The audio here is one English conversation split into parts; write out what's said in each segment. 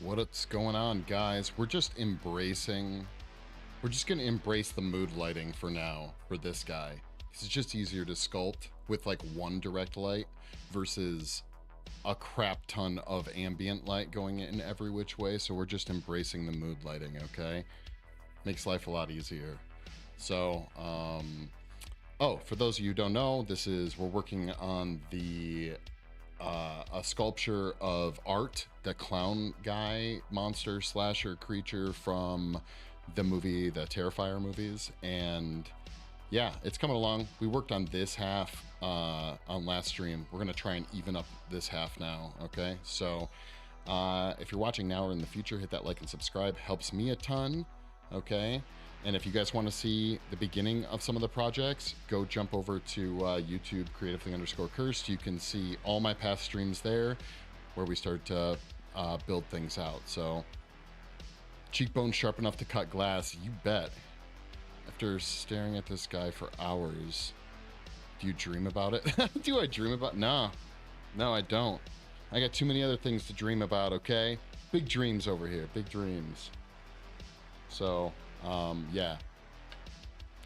What's going on, guys? We're just going to embrace the mood lighting for now for this guy. It's just easier to sculpt with like one direct light versus a crap ton of ambient light going in every which way. So we're just embracing the mood lighting, okay? Makes life a lot easier. So, for those of you who don't know, we're working on a sculpture of Art, the clown guy, monster slasher creature from the Terrifier movies. And yeah, it's coming along. We worked on this half on last stream. We're going to try and even up this half now, okay? So if you're watching now or in the future, hit that like and subscribe. Helps me a ton, okay? And if you guys want to see the beginning of some of the projects, go jump over to YouTube, creatively_cursed. You can see all my past streams there where we start to build things out. So, cheekbones sharp enough to cut glass, you bet. After staring at this guy for hours, do you dream about it? Do I dream about it? No, I don't. I got too many other things to dream about, okay? Big dreams over here, big dreams. So, yeah.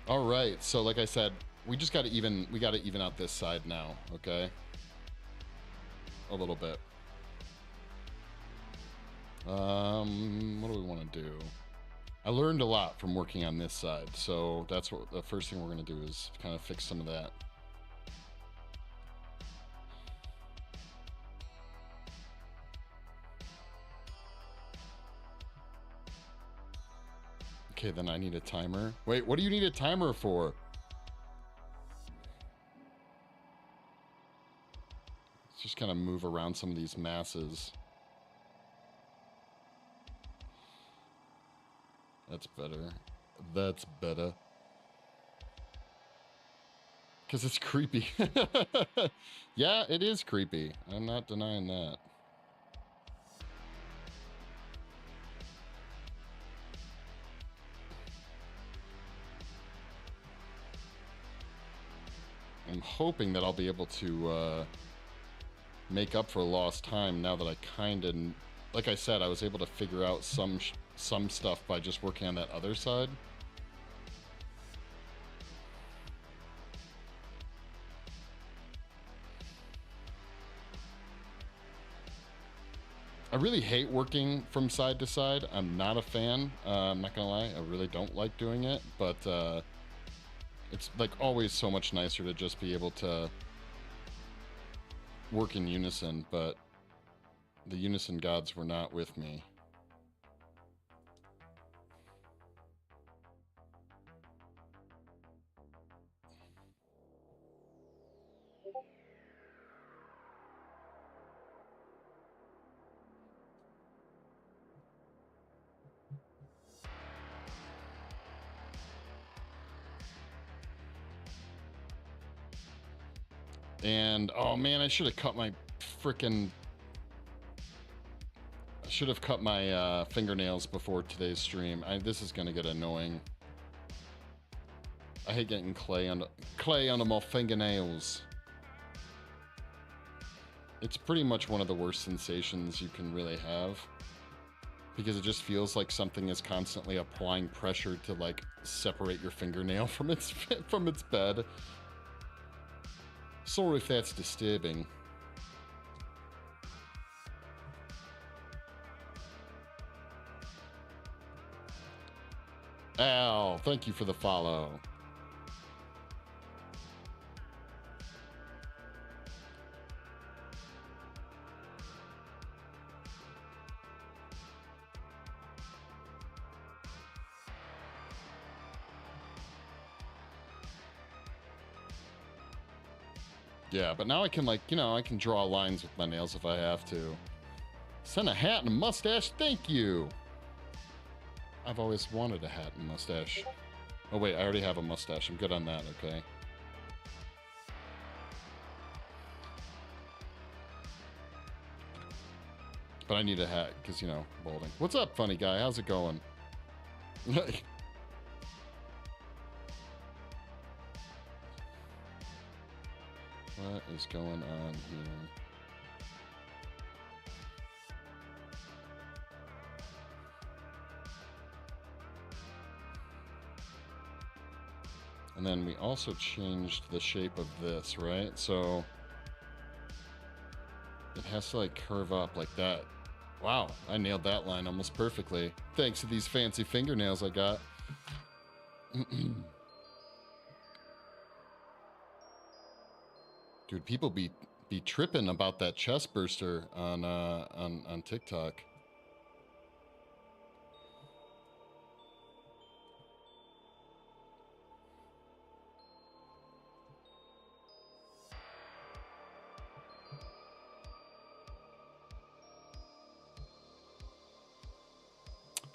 All right. So like I said, we got to even out this side now. Okay. A little bit. What do we want to do? I learned a lot from working on this side. So that's what the first thing we're going to do is kind of fix some of that. Okay, then I need a timer. Wait, what do you need a timer for? Let's just kind of move around some of these masses. That's better. That's better. Because it's creepy. Yeah, it is creepy. I'm not denying that. I'm hoping that I'll be able to make up for lost time now that I kind of, like I said, I was able to figure out some stuff by just working on that other side. I really hate working from side to side. I'm not a fan. I'm not gonna lie. I really don't like doing it, but it's like always so much nicer to just be able to work in unison, but the unison gods were not with me. And oh man, I should have cut my fingernails before today's stream. This is gonna get annoying. I hate getting clay under my fingernails. It's pretty much one of the worst sensations you can really have, because it just feels like something is constantly applying pressure to like separate your fingernail from its bed. Sorry if that's disturbing. Al, thank you for the follow. Yeah, but now I can, like, I can draw lines with my nails if I have to. Send a hat and a mustache, thank you. I've always wanted a hat and mustache. Oh wait, I already have a mustache. I'm good on that, okay. But I need a hat, because, balding. What's up, funny guy? How's it going? What is going on here? And then we also changed the shape of this, right? So it has to like curve up like that. Wow, I nailed that line almost perfectly. Thanks to these fancy fingernails I got. Dude, people be tripping about that chest burster on TikTok.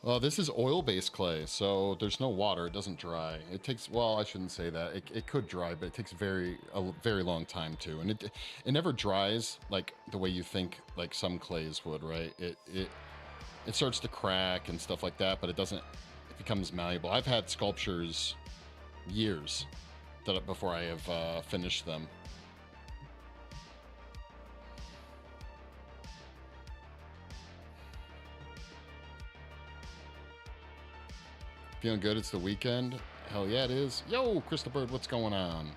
Well, this is oil-based clay, so there's no water. It doesn't dry. It takes, well, I shouldn't say that. It could dry, but it takes a very long time too. And it never dries like the way you think like some clays would, right? It starts to crack and stuff like that, but it doesn't. It becomes malleable. I've had sculptures years that before I have finished them. Feeling good? It's the weekend. Hell yeah, it is. Yo, Crystal Bird, what's going on?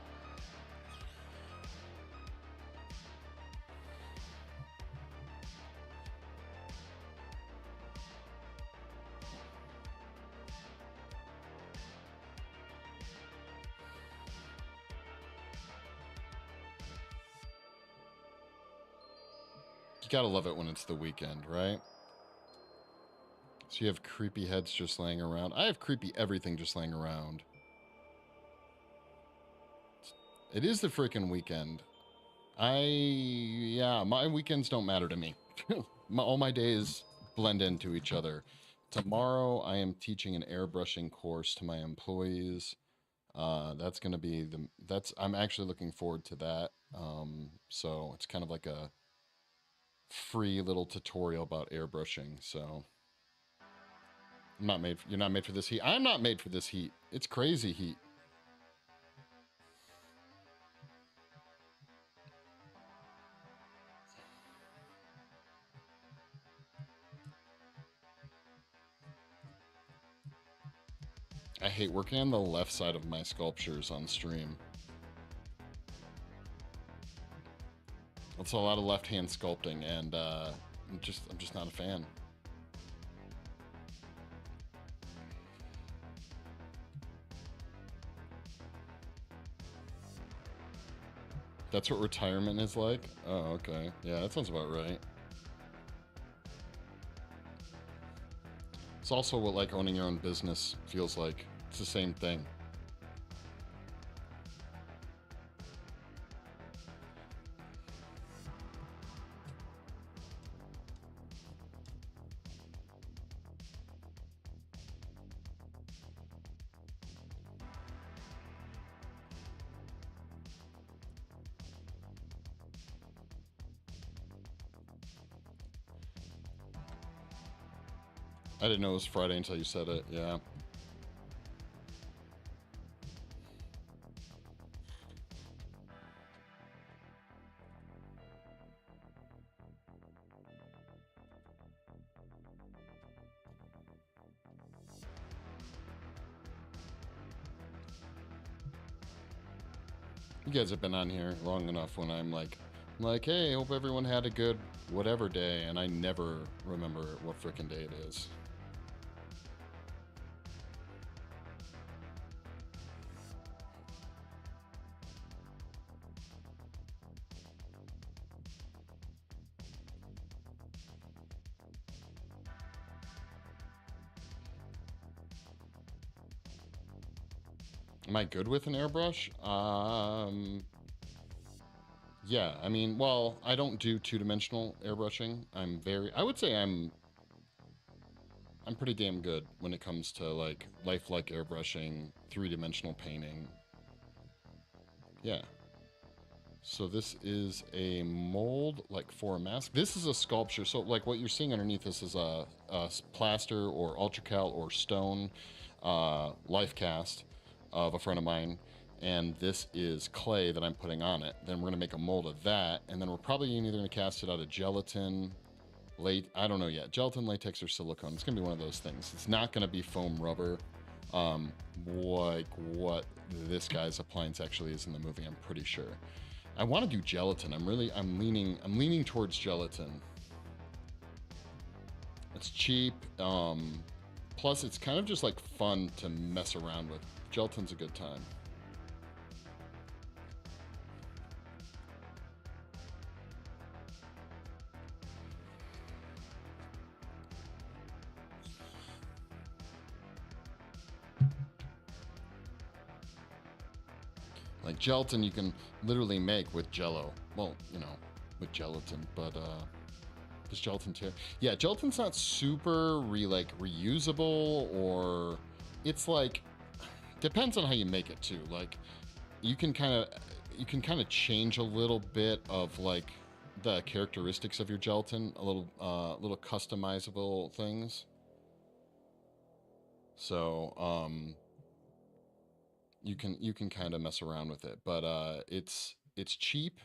You gotta love it when it's the weekend, right? So you have creepy heads just laying around. I have creepy everything just laying around. It is the freaking weekend. Yeah, my weekends don't matter to me. All my days blend into each other. Tomorrow I am teaching an airbrushing course to my employees. That's gonna be I'm actually looking forward to that. So it's kind of like a free little tutorial about airbrushing. So you're not made for this heat. I'm not made for this heat. It's crazy heat. I hate working on the left side of my sculptures on stream. It's a lot of left-hand sculpting, and I'm just not a fan. That's what retirement is like? Oh, okay. Yeah, that sounds about right. It's also what like owning your own business feels like. It's the same thing. I didn't know it was Friday until you said it, yeah. You guys have been on here long enough when I'm like, hey, hope everyone had a good whatever day, and I never remember what frickin' day it is. Am I good with an airbrush? Yeah, I mean, well, I don't do two-dimensional airbrushing. I would say I'm pretty damn good when it comes to like lifelike airbrushing, three-dimensional painting. Yeah. So this is a mold like for a mask. This is a sculpture. So like what you're seeing underneath this is a plaster or ultracal or stone life cast of a friend of mine, and this is clay that I'm putting on it. Then we're gonna make a mold of that, and then we're probably either gonna cast it out of gelatin, I don't know yet, gelatin, latex, or silicone. It's gonna be one of those things. It's not gonna be foam rubber. like what this guy's appliance actually is in the movie. I'm pretty sure. I want to do gelatin. I'm leaning towards gelatin. It's cheap. Plus, it's kind of just like fun to mess around with. Gelatin's a good time. Like gelatin, you can literally make with Jello. Well, you know, with gelatin, but does gelatin tear? Yeah, gelatin's not super reusable, or it's like depends on how you make it too. Like you can kind of change a little bit of like the characteristics of your gelatin, a little customizable things. So you can kind of mess around with it, but it's cheap.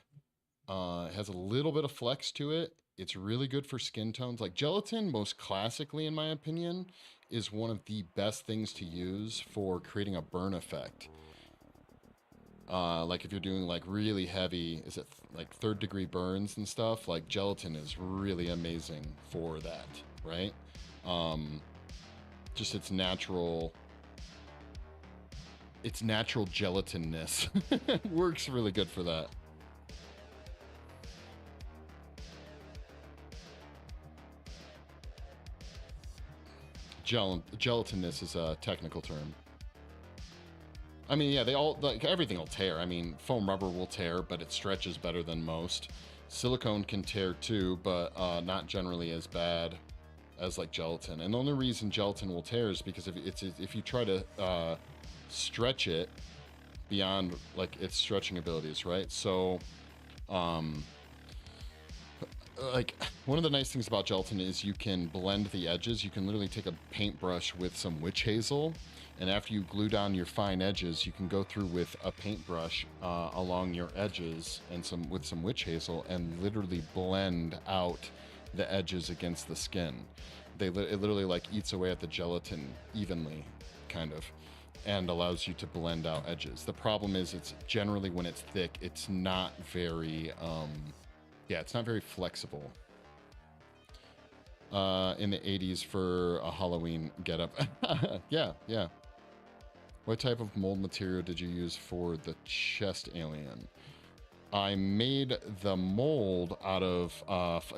It has a little bit of flex to it. It's really good for skin tones. Like gelatin, most classically, in my opinion, is one of the best things to use for creating a burn effect. Like if you're doing like really heavy, is it like 3rd degree burns and stuff? Like gelatin is really amazing for that, right? Just its natural gelatinness works really good for that. Gelatinous is a technical term. I mean, yeah, they all, like, everything will tear. I mean, foam rubber will tear, but it stretches better than most. Silicone can tear too, but not generally as bad as like gelatin. And the only reason gelatin will tear is because if you try to stretch it beyond like its stretching abilities, right? So like one of the nice things about gelatin is you can blend the edges. You can literally take a paintbrush with some witch hazel, and after you glue down your fine edges, you can go through with a paintbrush along your edges and with some witch hazel and literally blend out the edges against the skin. It literally like eats away at the gelatin evenly, kind of, and allows you to blend out edges. The problem is it's generally, when it's thick, it's not very it's not very flexible. In the 80s for a Halloween getup. Yeah. What type of mold material did you use for the chest alien? I made the mold out of,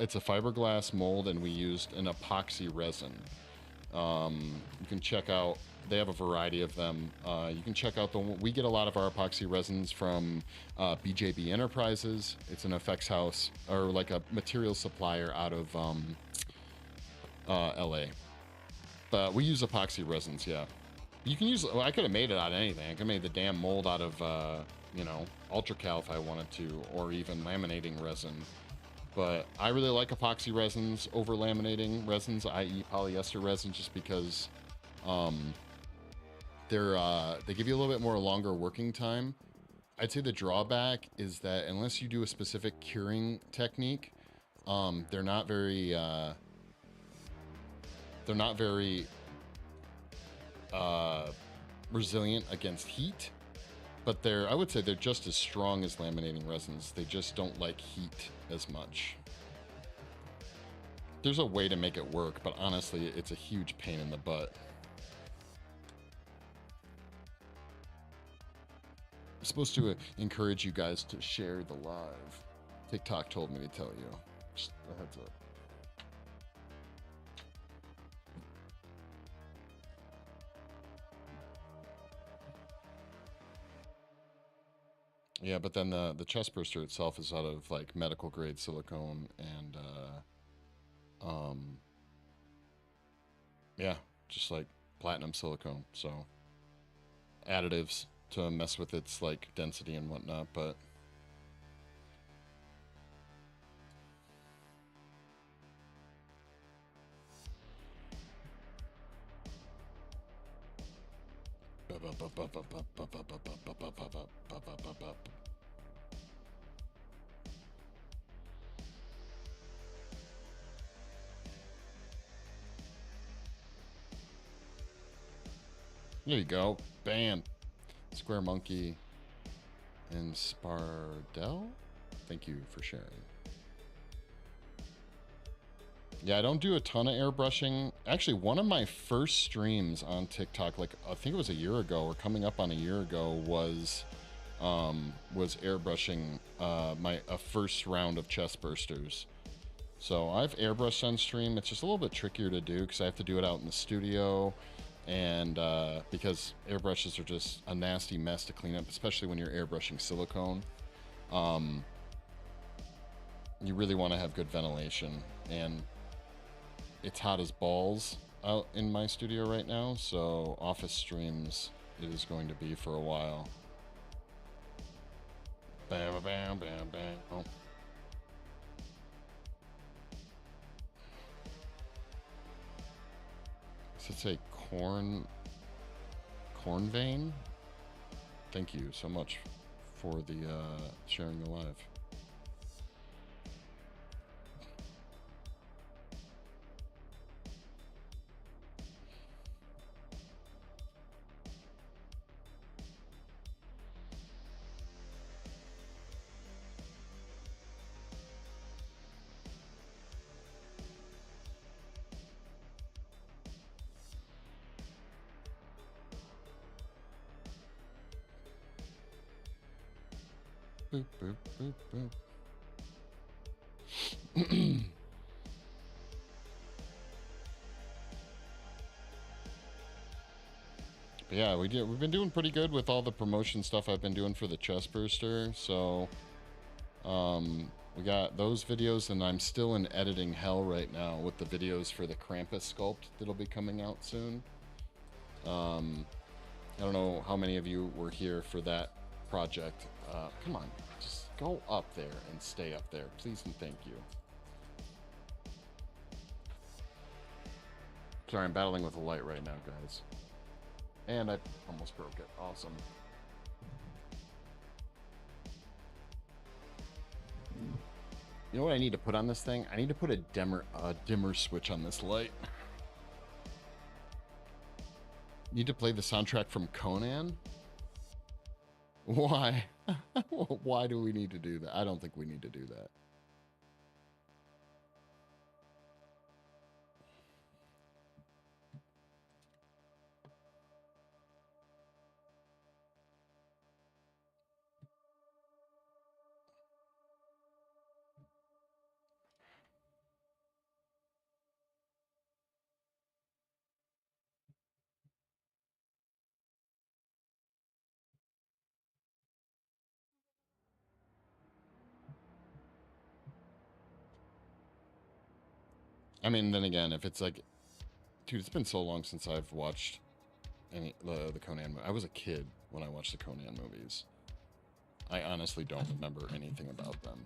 it's a fiberglass mold, and we used an epoxy resin. You can check out, they have a variety of them. You can check out we get a lot of our epoxy resins from BJB Enterprises. It's an effects house, or like a material supplier out of LA. But we use epoxy resins, yeah. You can use, well, I could have made it out of anything. I could have made the damn mold out of, Ultracal if I wanted to, or even laminating resin. But I really like epoxy resins over laminating resins, i.e. polyester resins, just because they give you a little bit more longer working time. I'd say the drawback is that unless you do a specific curing technique, they're not very resilient against heat. But I would say they're just as strong as laminating resins. They just don't like heat as much. There's a way to make it work, but honestly, it's a huge pain in the butt. I'm supposed to encourage you guys to share the live. TikTok told me to tell you. Just a heads up. Yeah, but then the chest burster itself is out of like medical grade silicone and yeah, just like platinum silicone. So additives to mess with its like density and whatnot, but There you go. Bam. Square Monkey and Spardell. Thank you for sharing. Yeah, I don't do a ton of airbrushing. Actually, one of my first streams on TikTok, like I think it was a year ago or coming up on a year ago, was airbrushing a first round of chest bursters. So I've airbrushed on stream. It's just a little bit trickier to do because I have to do it out in the studio, and because airbrushes are just a nasty mess to clean up, especially when you're airbrushing silicone. You really want to have good ventilation, and it's hot as balls out in my studio right now, so office streams it is going to be for a while. Bam, bam, bam, bam. Oh. Does it say corn vein? Thank you so much for the sharing the live. Boop, boop, boop, boop. But yeah, we've been doing pretty good with all the promotion stuff I've been doing for the chest burster. So we got those videos, and I'm still in editing hell right now with the videos for the Krampus sculpt that'll be coming out soon. I don't know how many of you were here for that project. Come on, just go up there and stay up there, please and thank you. Sorry, I'm battling with the light right now, guys. And I almost broke it. Awesome. You know what I need to put on this thing? I need to put a dimmer switch on this light. Need to play the soundtrack from Conan? Why? Why do we need to do that? I don't think we need to do that. I mean, then again, if it's like, dude, it's been so long since I've watched any the Conan. I was a kid when I watched the Conan movies. I honestly don't remember anything about them.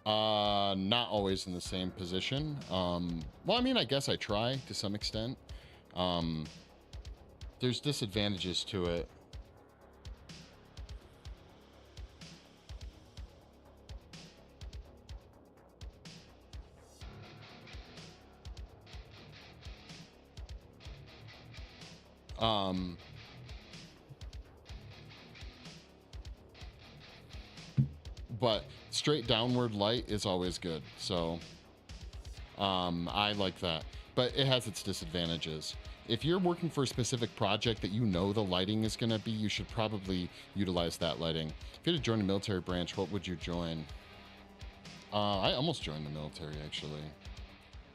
Not always in the same position. Well, I mean, I guess I try to some extent. There's disadvantages to it. But straight downward light is always good. So, I like that, but it has its disadvantages. If you're working for a specific project that you know the lighting is going to be, you should probably utilize that lighting. If you had to join a military branch, what would you join? I almost joined the military, actually.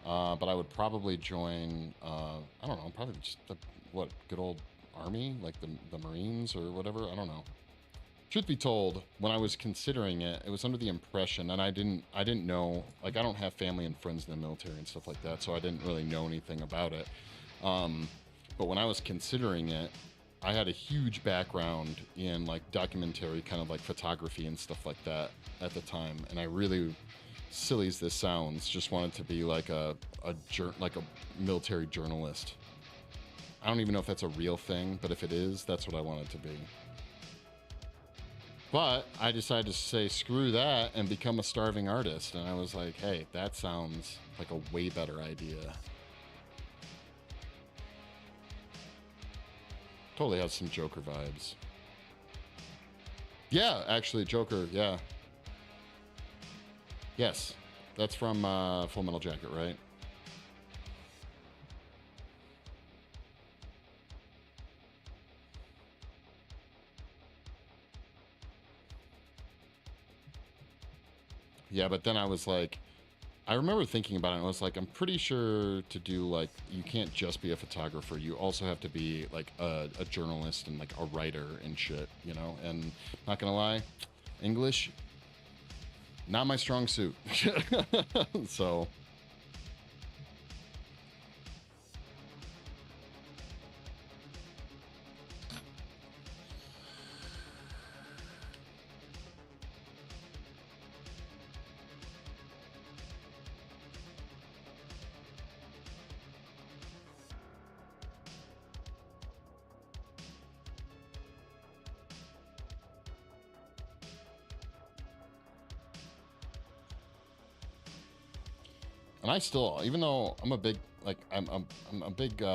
But I would probably join, I don't know, probably just the, good old Army, like the Marines or whatever. I don't know. Truth be told, when I was considering it, it was under the impression, and I didn't know, like, I don't have family and friends in the military and stuff like that, so I didn't really know anything about it. But when I was considering it, I had a huge background in like documentary, kind of like photography and stuff like that at the time, and I really, silly as this sounds, just wanted to be like a military journalist. I don't even know if that's a real thing, but if it is, that's what I wanted to be. But I decided to say screw that and become a starving artist, and I was like, hey, that sounds like a way better idea. Totally has some Joker vibes. Yeah, actually, Joker, yeah. Yes, that's from Full Metal Jacket, right? Yeah, but then I was like, I remember thinking about it, and I was like, I'm pretty sure to do, like, you can't just be a photographer. You also have to be, like, a journalist and, like, a writer and shit, you know? And not gonna lie, English, not my strong suit. So... And I still, even though I'm a big, like, I'm a big, you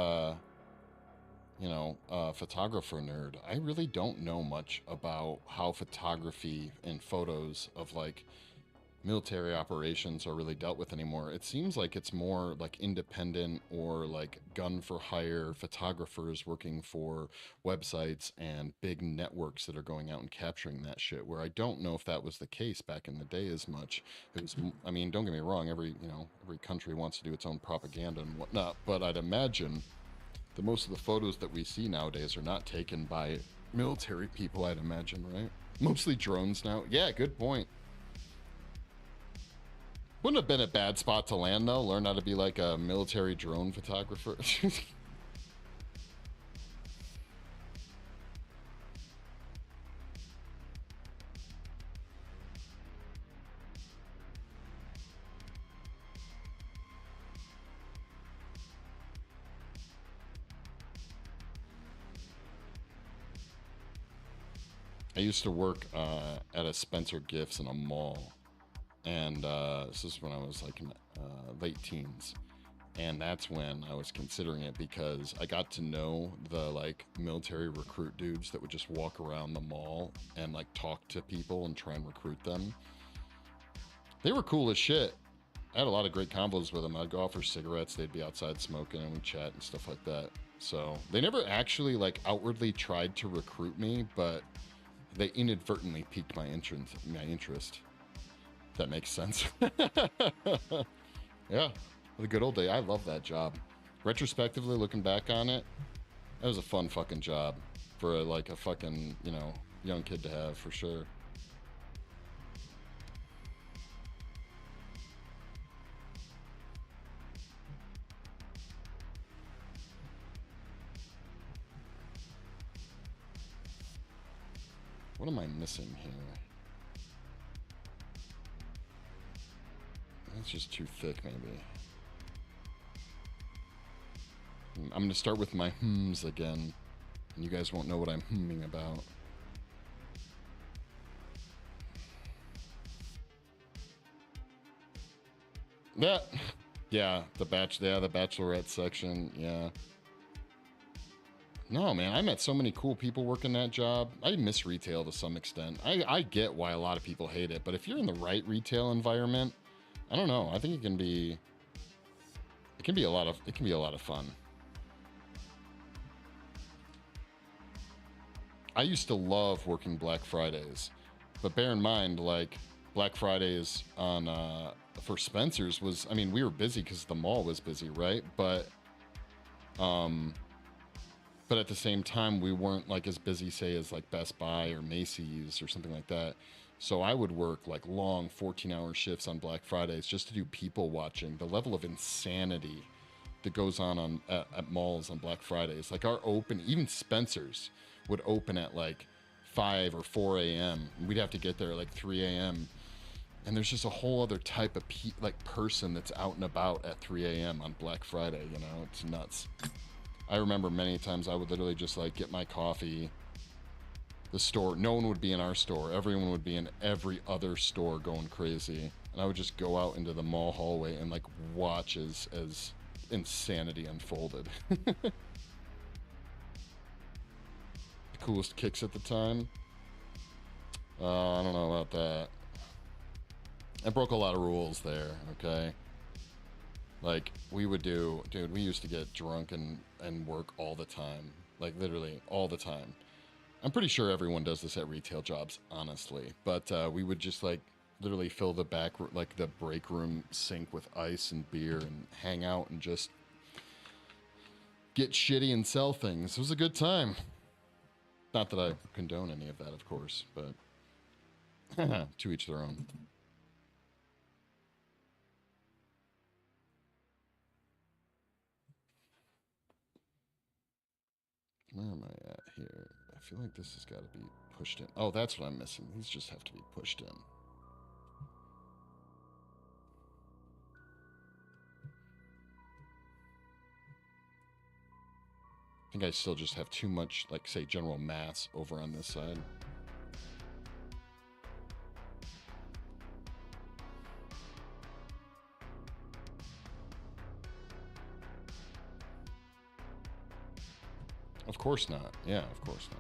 know, photographer nerd, I really don't know much about how photography and photos of, like, military operations are really dealt with anymore. It seems like it's more like independent or like gun for hire photographers working for websites and big networks that are going out and capturing that shit, where I don't know if that was the case back in the day as much. It was, I mean, don't get me wrong, every country wants to do its own propaganda and whatnot, but I'd imagine that most of the photos that we see nowadays are not taken by military people, I'd imagine, right? Mostly drones now. Yeah, good point. Wouldn't have been a bad spot to land, though. Learn how to be like a military drone photographer. I used to work at a Spencer Gifts in a mall. And this is when I was like in late teens. And that's when I was considering it, because I got to know the like military recruit dudes that would just walk around the mall and like talk to people and try and recruit them. They were cool as shit. I had a lot of great combos with them. I'd go out for cigarettes, they'd be outside smoking, and we'd chat and stuff like that. So they never actually like outwardly tried to recruit me, but they inadvertently piqued my interest. That makes sense. Yeah, the good old day. I love that job. Retrospectively, looking back on it, that was a fun fucking job for like a fucking, you know, young kid to have, for sure. What am I missing here? It's just too thick, maybe. I'm going to start with my hmms again, and you guys won't know what I'm hmming about. Yeah, the bachelorette section, yeah. No, man, I met so many cool people working that job. I miss retail to some extent. I get why a lot of people hate it, but if you're in the right retail environment, I don't know. I think it can be a lot of fun. I used to love working Black Fridays, but bear in mind, like, Black Fridays on for Spencer's was, I mean, we were busy because the mall was busy, right? But at the same time, we weren't like as busy, say, as like Best Buy or Macy's or something like that. So I would work like long 14-hour shifts on Black Fridays just to do people watching. The level of insanity that goes on at malls on Black Fridays. Like our open, even Spencer's would open at like 5 or 4 a.m. We'd have to get there at like 3 a.m. And there's just a whole other type of person that's out and about at 3 a.m. on Black Friday, you know? It's nuts. I remember many times I would literally just like get my coffee. The store, no one would be in our store. Everyone would be in every other store going crazy. And I would just go out into the mall hallway and like watch as insanity unfolded. coolest kicks at the time. I don't know about that. I broke a lot of rules there, okay? Like, we would do, dude, we used to get drunk and work all the time. Like, literally, all the time. I'm pretty sure everyone does this at retail jobs, honestly. But we would just, like, literally fill the like, the break room sink with ice and beer and hang out and just get shitty and sell things. It was a good time. Not that I condone any of that, of course, but to each their own. Where am I at here? I feel like this has got to be pushed in. Oh, that's what I'm missing. These just have to be pushed in. I think I still just have too much, like, say, general mass over on this side. Of course not. Yeah, of course not.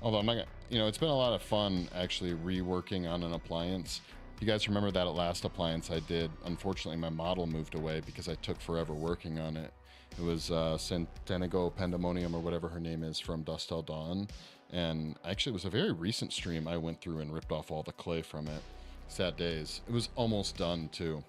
Although I'm not gonna, you know, it's been a lot of fun actually reworking on an appliance. You guys remember that last appliance I did? Unfortunately, my model moved away because I took forever working on it. It was Centenego Pandemonium or whatever her name is from Dust Till Dawn. And actually, it was a very recent stream. I went through and ripped off all the clay from it. Sad days. It was almost done too.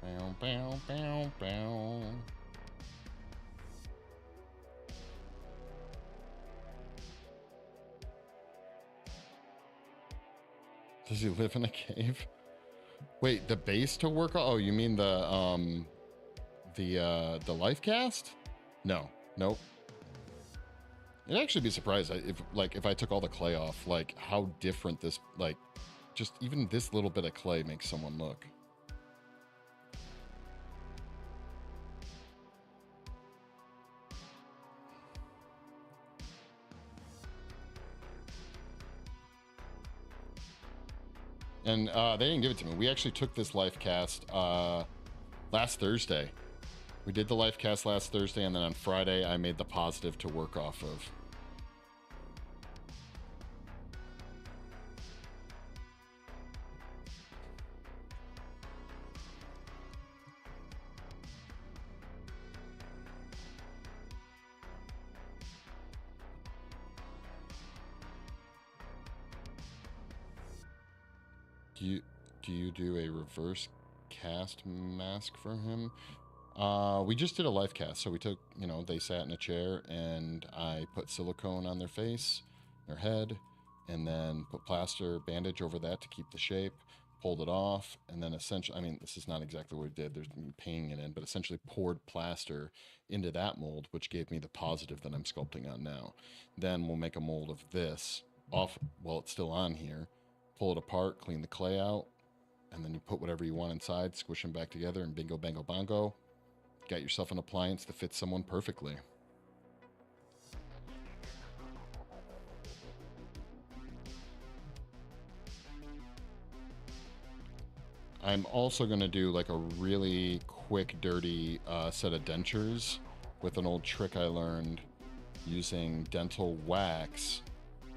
Bow, bow, bow, bow. Does he live in a cave? Wait, the base to work on? Oh, you mean the life cast? No, nope. I'd actually be surprised if I took all the clay off, like how different this, like, just even this little bit of clay makes someone look. And they didn't give it to me. We actually took this life cast last Thursday. We did the life cast last Thursday, and then on Friday I made the positive to work off of. Do you do a reverse cast mask for him? We just did a life cast. So we took, you know, they sat in a chair and I put silicone on their face, their head, and then put plaster bandage over that to keep the shape, pulled it off, and then essentially, I mean, this is not exactly what we did. There's painting it in, but essentially poured plaster into that mold, which gave me the positive that I'm sculpting on now. Then we'll make a mold of this off while it's still on here, pull it apart, clean the clay out, and then you put whatever you want inside, squish them back together, and bingo, bango, bongo. Got yourself an appliance that fits someone perfectly. I'm also going to do like a really quick, dirty set of dentures with an old trick I learned using dental wax,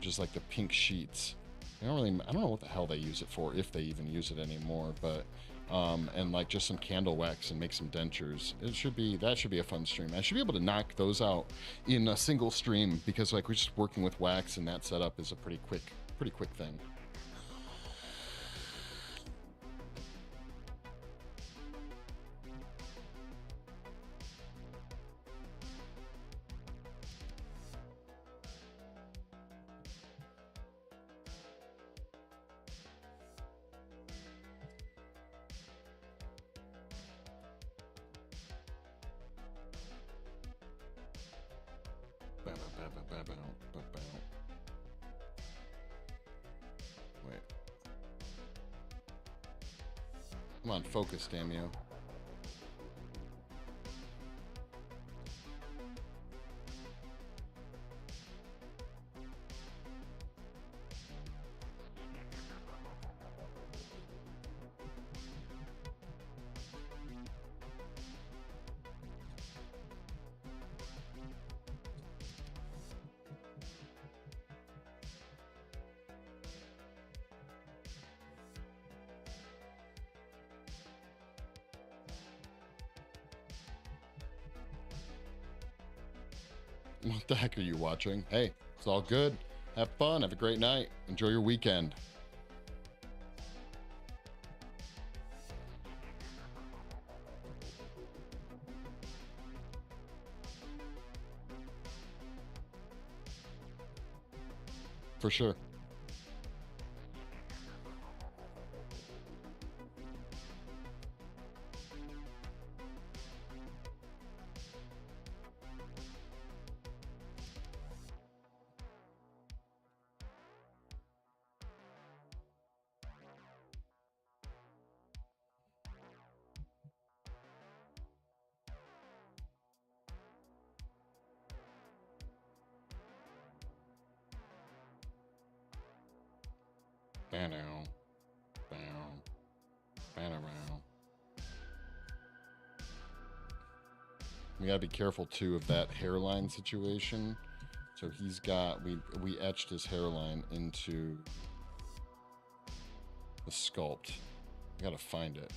just like the pink sheets. I don't know what the hell they use it for, if they even use it anymore, but and like just some candle wax and make some dentures. That should be a fun stream. I should be able to knock those out in a single stream because like we're just working with wax, and that setup is a pretty quick thing. Wait. Come on, focus, damn you. What the heck are you watching? Hey, it's all good. Have fun. Have a great night. Enjoy your weekend. For sure. We gotta be careful too of that hairline situation. So he's got, we etched his hairline into the sculpt. We gotta find it.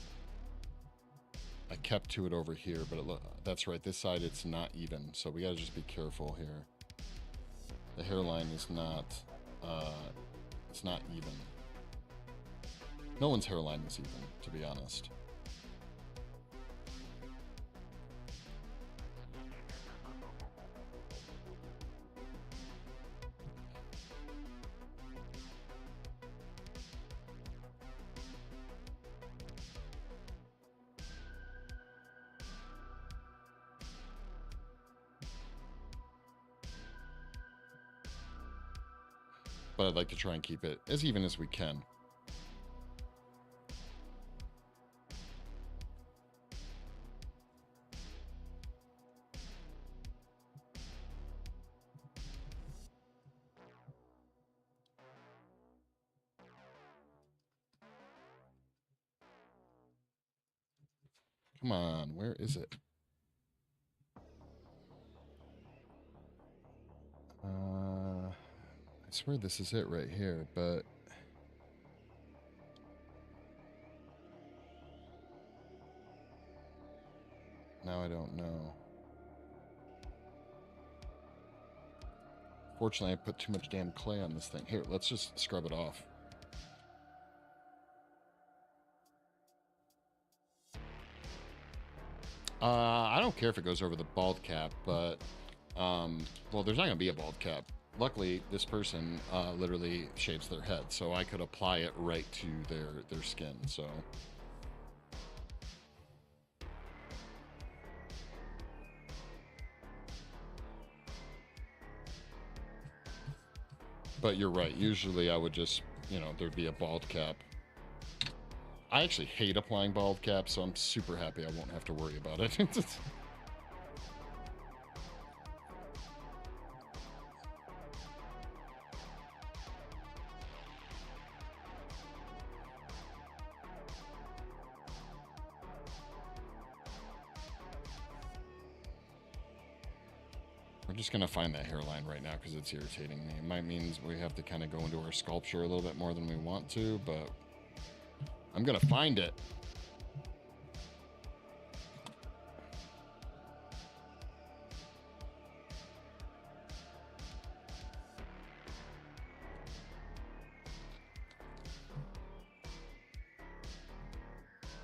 I kept to it over here, but that's right, this side it's not even. So we gotta just be careful here. The hairline is not, it's not even. No one's hairline is even, to be honest. But I'd like to try and keep it as even as we can. Come on, where is it? I swear this is it right here, but now I don't know. Fortunately, I put too much damn clay on this thing. Here, let's just scrub it off. I don't care if it goes over the bald cap, but, well, there's not going to be a bald cap. Luckily, this person literally shaves their head, so I could apply it right to their skin, so. But you're right, usually I would just, you know, there'd be a bald cap. I actually hate applying bald caps, so I'm super happy I won't have to worry about it. We're just going to find that hairline right now because it's irritating me. It might mean we have to kind of go into our sculpture a little bit more than we want to, but I'm going to find it.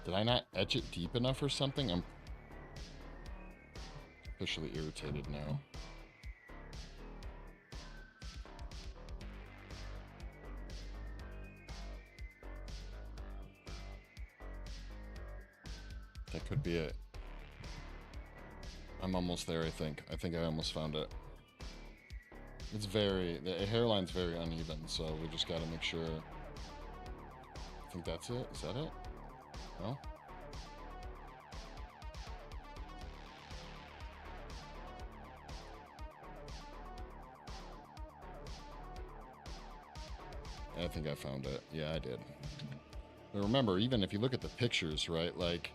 Did I not etch it deep enough or something? I'm officially irritated now. That could be it. I'm almost there, I think. I think I almost found it. It's very... The hairline's very uneven, so we just gotta make sure... I think that's it. Is that it? No? I think I found it. Yeah, I did. But remember, even if you look at the pictures, right, like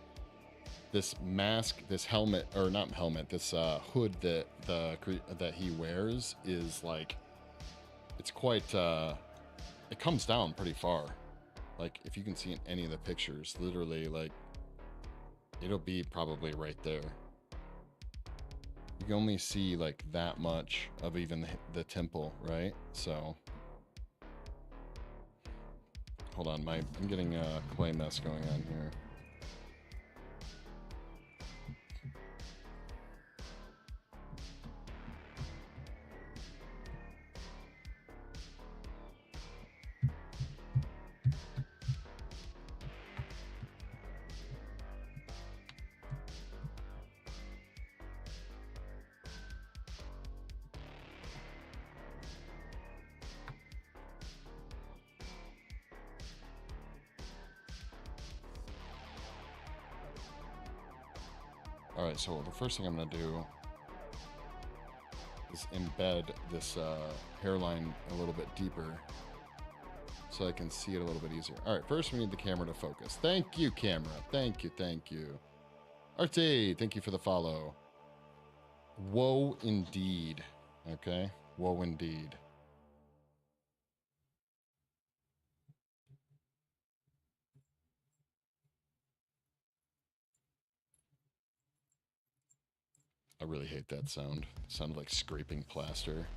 this mask, this helmet, or not helmet, this hood that that he wears is like, it's quite, it comes down pretty far. Like, if you can see in any of the pictures, literally, like, it'll be probably right there. You can only see like that much of even the temple, right? So... Hold on, I'm getting a clay mess going on here. Alright, so the first thing I'm going to do is embed this hairline a little bit deeper so I can see it a little bit easier. Alright, first we need the camera to focus. Thank you, camera. Thank you, thank you. Arte, thank you for the follow. Whoa, indeed. Okay, whoa, indeed. I really hate that sound. It sounded like scraping plaster.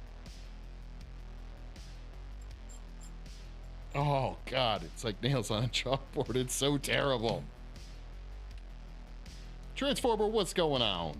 Oh, God. It's like nails on a chalkboard. It's so terrible. Transformer, what's going on?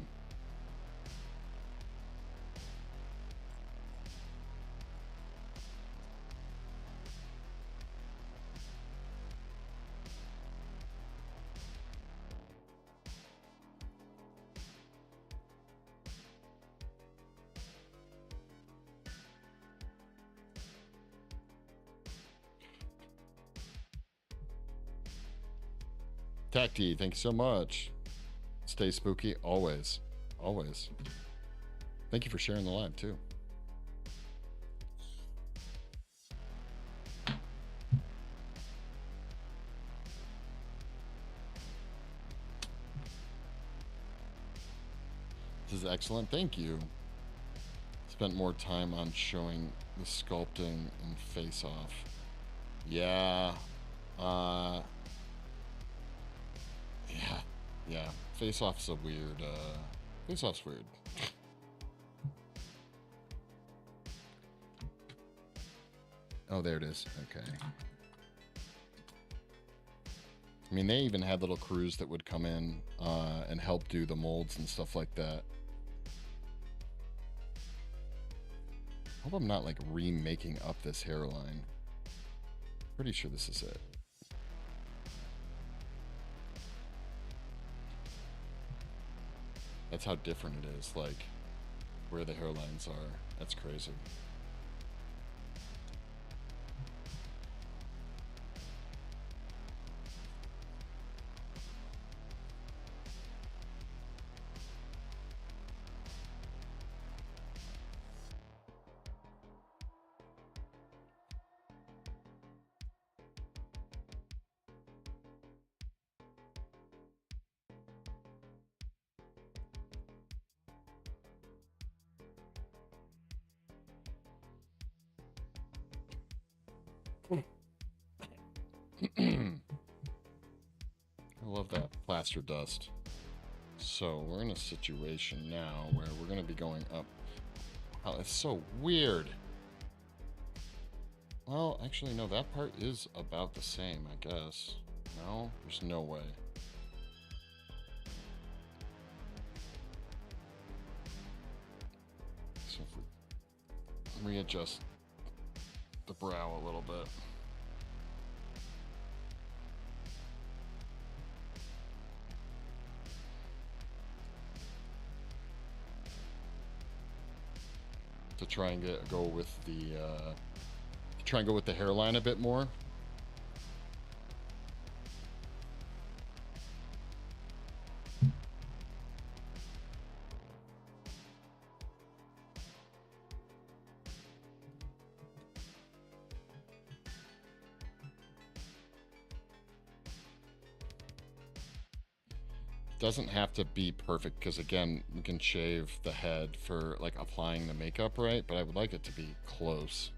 Tacti, thank you so much. Stay spooky, always. Always. Thank you for sharing the live, too. This is excellent, thank you. Spent more time on showing the sculpting and face-off. Yeah. Yeah. Face-off's a weird, Face-off's weird. Oh, there it is. Okay. I mean, they even had little crews that would come in and help do the molds and stuff like that. I hope I'm not, like, remaking up this hairline. Pretty sure this is it. That's how different it is, like, where the hairlines are. That's crazy. I love that plaster dust. So we're in a situation now where we're going to be going up. Oh, it's so weird. Well, actually, no, that part is about the same, I guess. No, there's no way. So if we readjust the brow a little bit. To try and go with the hairline a bit more. Doesn't have to be perfect because again, we can shave the head for like applying the makeup right, but I would like it to be close.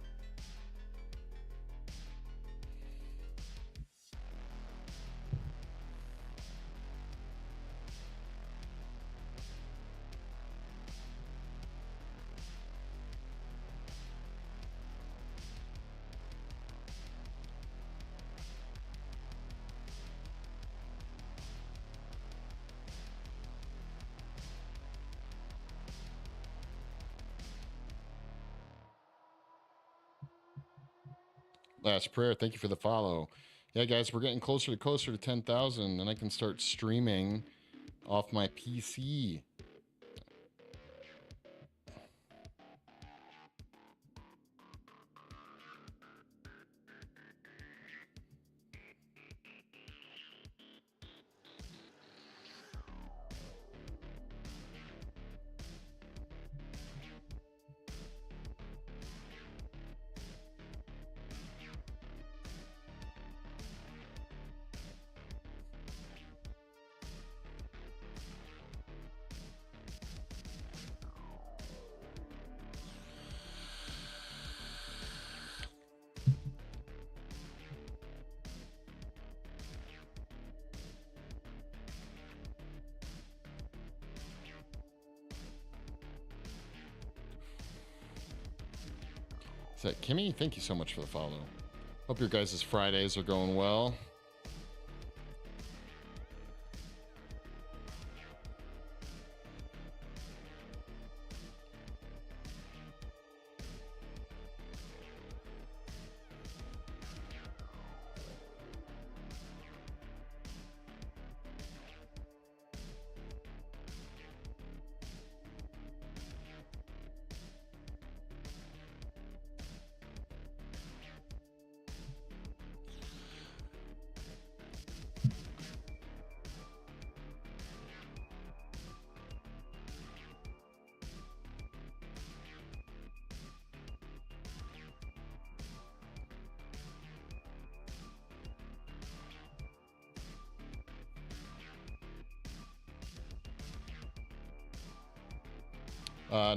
Last prayer, thank you for the follow. Yeah, guys, we're getting closer to 10,000, and I can start streaming off my PC. Is that Kimmy? Thank you so much for the follow. Hope your guys' Fridays are going well.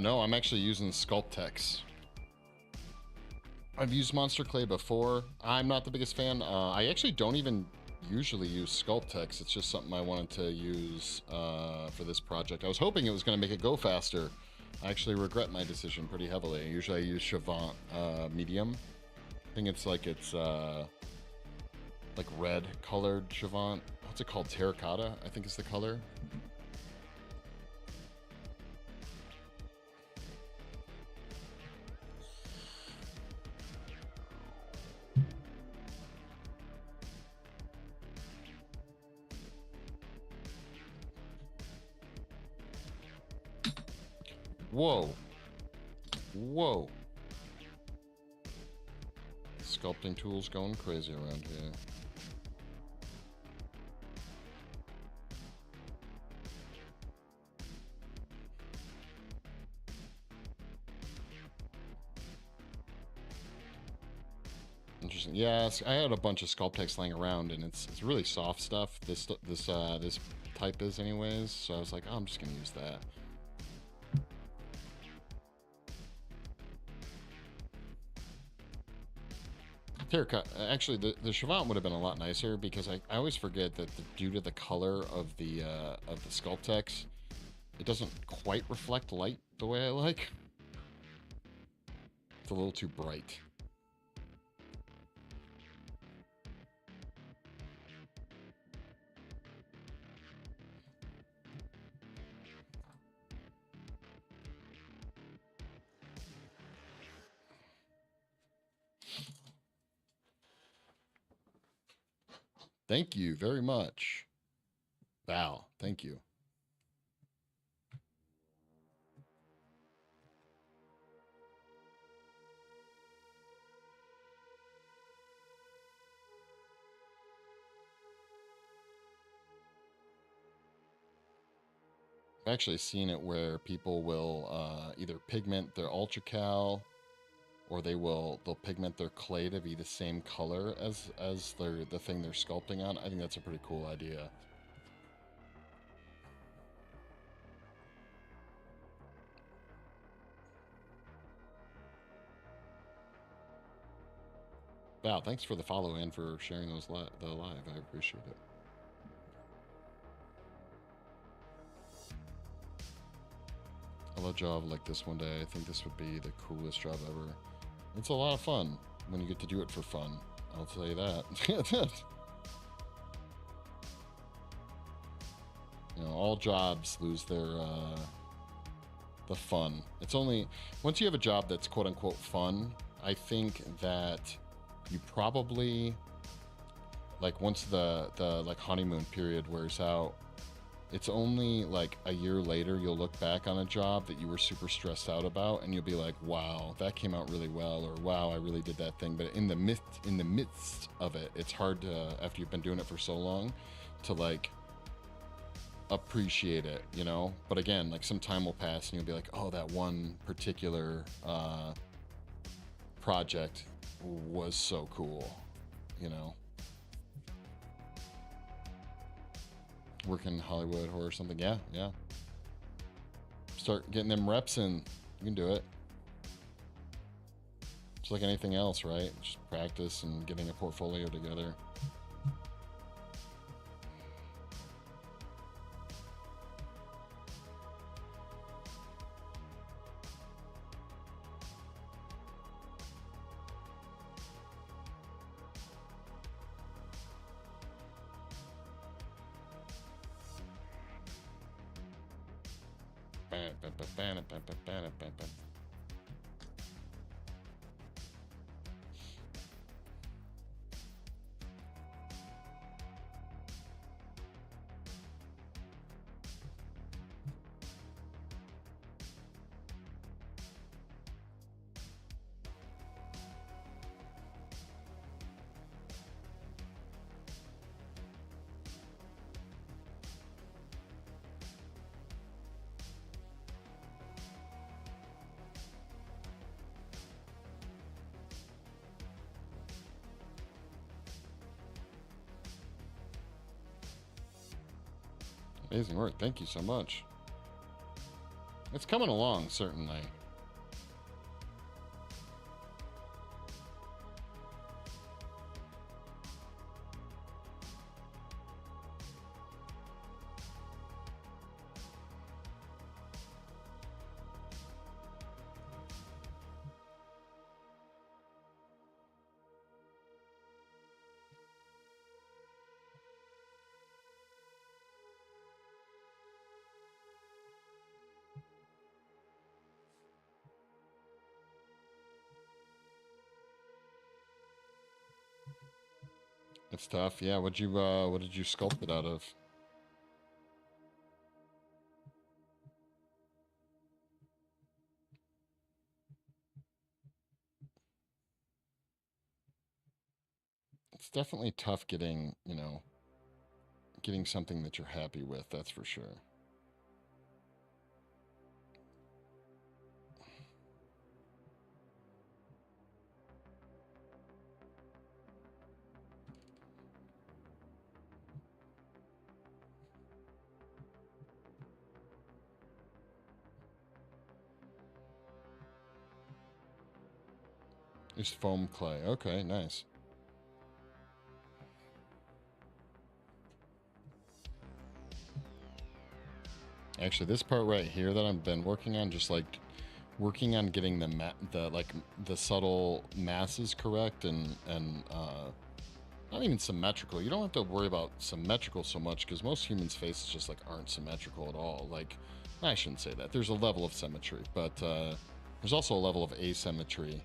No, I'm actually using Sculptex. I've used Monster Clay before. I'm not the biggest fan. I actually don't even usually use Sculptex. It's just something I wanted to use for this project. I was hoping it was going to make it go faster. I actually regret my decision pretty heavily. Usually I use Chavant medium. I think it's like red colored Chavant. What's it called? Terracotta, I think is the color. Whoa. Whoa. Sculpting tools going crazy around here. Interesting. Yeah, I had a bunch of Sculptex laying around, and it's really soft stuff. This type is anyways. So I was like, oh, I'm just gonna use that. Terracotta. Actually, the Chavant would have been a lot nicer because I always forget that due to the color of the Sculptex, it doesn't quite reflect light the way I like. It's a little too bright. Thank you very much. Val, thank you. I've actually seen it where people will either pigment their ultracal, or they'll pigment their clay to be the same color as the thing they're sculpting on. I think that's a pretty cool idea. Val, thanks for the follow and for sharing the live. I appreciate it. I love a job like this one day. I think this would be the coolest job ever. It's a lot of fun when you get to do it for fun. I'll tell you that. You know, all jobs lose their the fun. It's only once you have a job that's quote unquote fun, I think that you probably, like, once the like honeymoon period wears out, it's only like a year later you'll look back on a job that you were super stressed out about, and you'll be like, wow, that came out really well, or wow, I really did that thing. But in the midst of it, it's hard to, after you've been doing it for so long, to like appreciate it, you know. But again, like, some time will pass and you'll be like, oh, that one particular project was so cool, you know. Working in Hollywood or something. Yeah. Start getting them reps in. You can do it. It's like anything else, right? Just practice and getting a portfolio together. Amazing work. Thank you so much. It's coming along, certainly. It's tough. Yeah, what did you sculpt it out of? It's definitely tough getting, you know, getting something that you're happy with, that's for sure. Just foam clay. Okay, nice. Actually, this part right here that I've been working on, just like working on getting the subtle masses correct, and not even symmetrical. You don't have to worry about symmetrical so much, because most humans' faces just like aren't symmetrical at all. Like, I shouldn't say that. There's a level of symmetry, but there's also a level of asymmetry.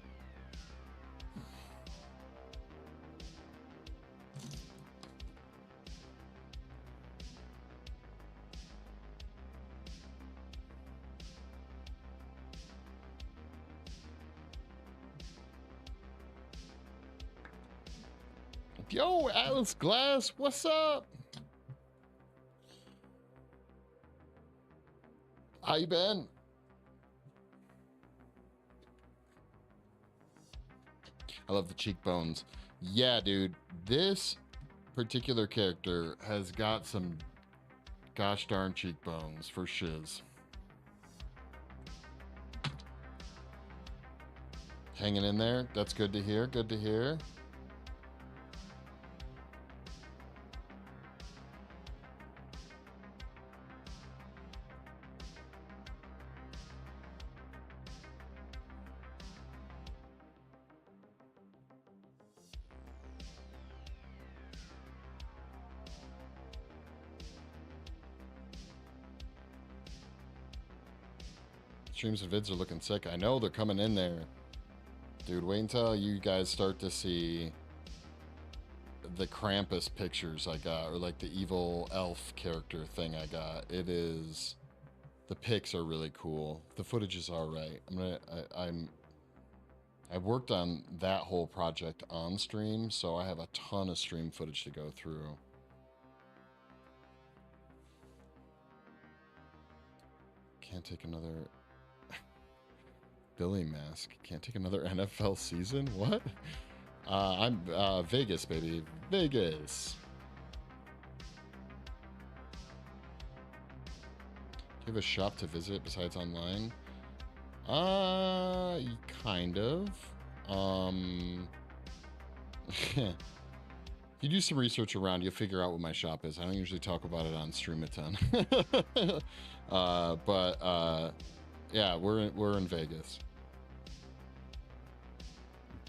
Yo, Atlas Glass, what's up? How you been? I love the cheekbones. Yeah, dude, this particular character has got some gosh darn cheekbones for shiz. Hanging in there. That's good to hear. Good to hear. Streams and vids are looking sick. I know they're coming in there. Dude, wait until you guys start to see the Krampus pictures I got, or like the evil elf character thing I got. It is, the pics are really cool. The footage is all right. I worked on that whole project on stream, so I have a ton of stream footage to go through. Can't take another Billy mask. Can't take another NFL season? What? I'm Vegas, baby. Vegas. Do you have a shop to visit besides online? Kind of. If you do some research around, you'll figure out what my shop is. I don't usually talk about it on stream a ton. Yeah, we're in Vegas.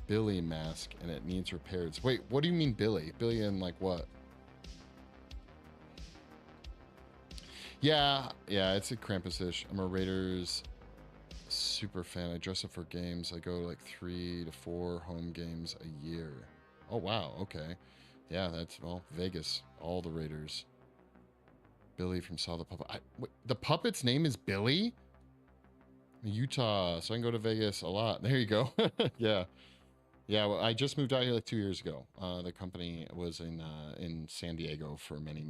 Billy mask, and it needs repairs. Wait, what do you mean Billy? Billy in like what? Yeah, it's a Krampus-ish. I'm a Raiders super fan. I dress up for games. I go like 3 to 4 home games a year. Oh wow, okay. Yeah, that's, well, Vegas, all the Raiders. Billy from Saw the Puppet. Wait, the puppet's name is Billy? Utah, so I can go to Vegas a lot. There you go. Yeah. Yeah, well, I just moved out here like 2 years ago. The company was in San Diego for many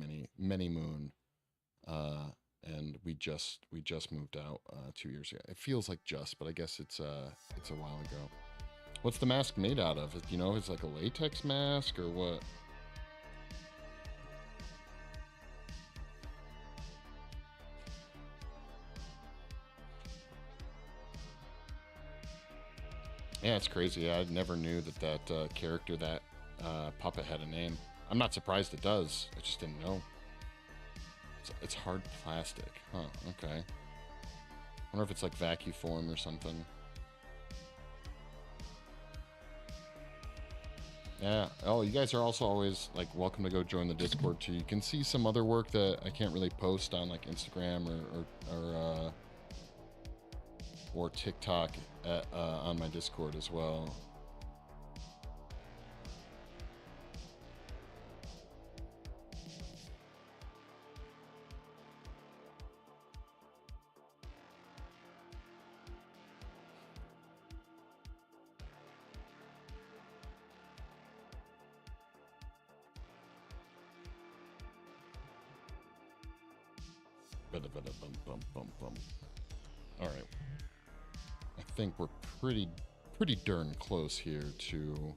moon. And we just moved out 2 years ago. It feels like just, but I guess it's a while ago. What's the mask made out of? Do you know if it's like a latex mask or what? Yeah, it's crazy. Yeah, I never knew that character, that puppet had a name. I'm not surprised it does. I just didn't know. It's hard plastic. Huh, okay. I wonder if it's like vacuum form or something. Yeah. Oh, you guys are also always like welcome to go join the Discord too. You can see some other work that I can't really post on like Instagram or TikTok on my Discord as well. All right. I think we're pretty darn close here to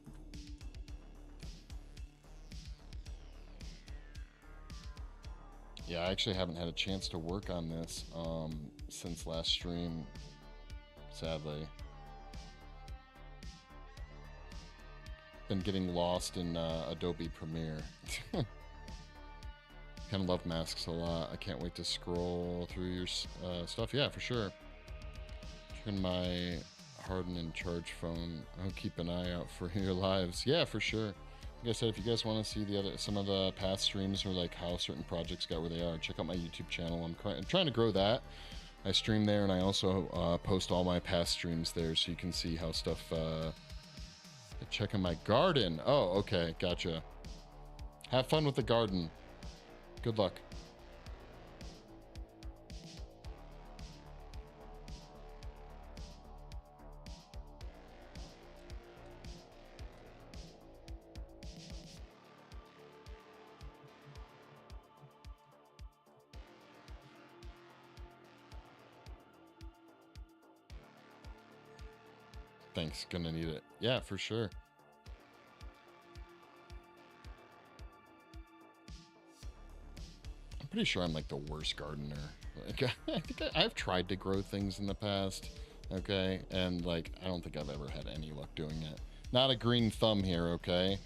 yeah, I actually haven't had a chance to work on this since last stream, sadly. Been getting lost in Adobe Premiere. Kind of love masks a lot. I can't wait to scroll through your stuff. Yeah, for sure. Turn my Harden and Charge phone. I'll keep an eye out for your lives. Yeah, for sure. Like I said, if you guys want to see some of the past streams or like how certain projects got where they are, check out my YouTube channel. I'm trying to grow that. I stream there, and I also post all my past streams there, so you can see how stuff. Check on my garden. Oh, okay, gotcha. Have fun with the garden. Good luck. Thanks, gonna need it. Yeah, for sure. I'm pretty sure I'm like the worst gardener. Like, I think I've tried to grow things in the past, okay? And like, I don't think I've ever had any luck doing it. Not a green thumb here, okay?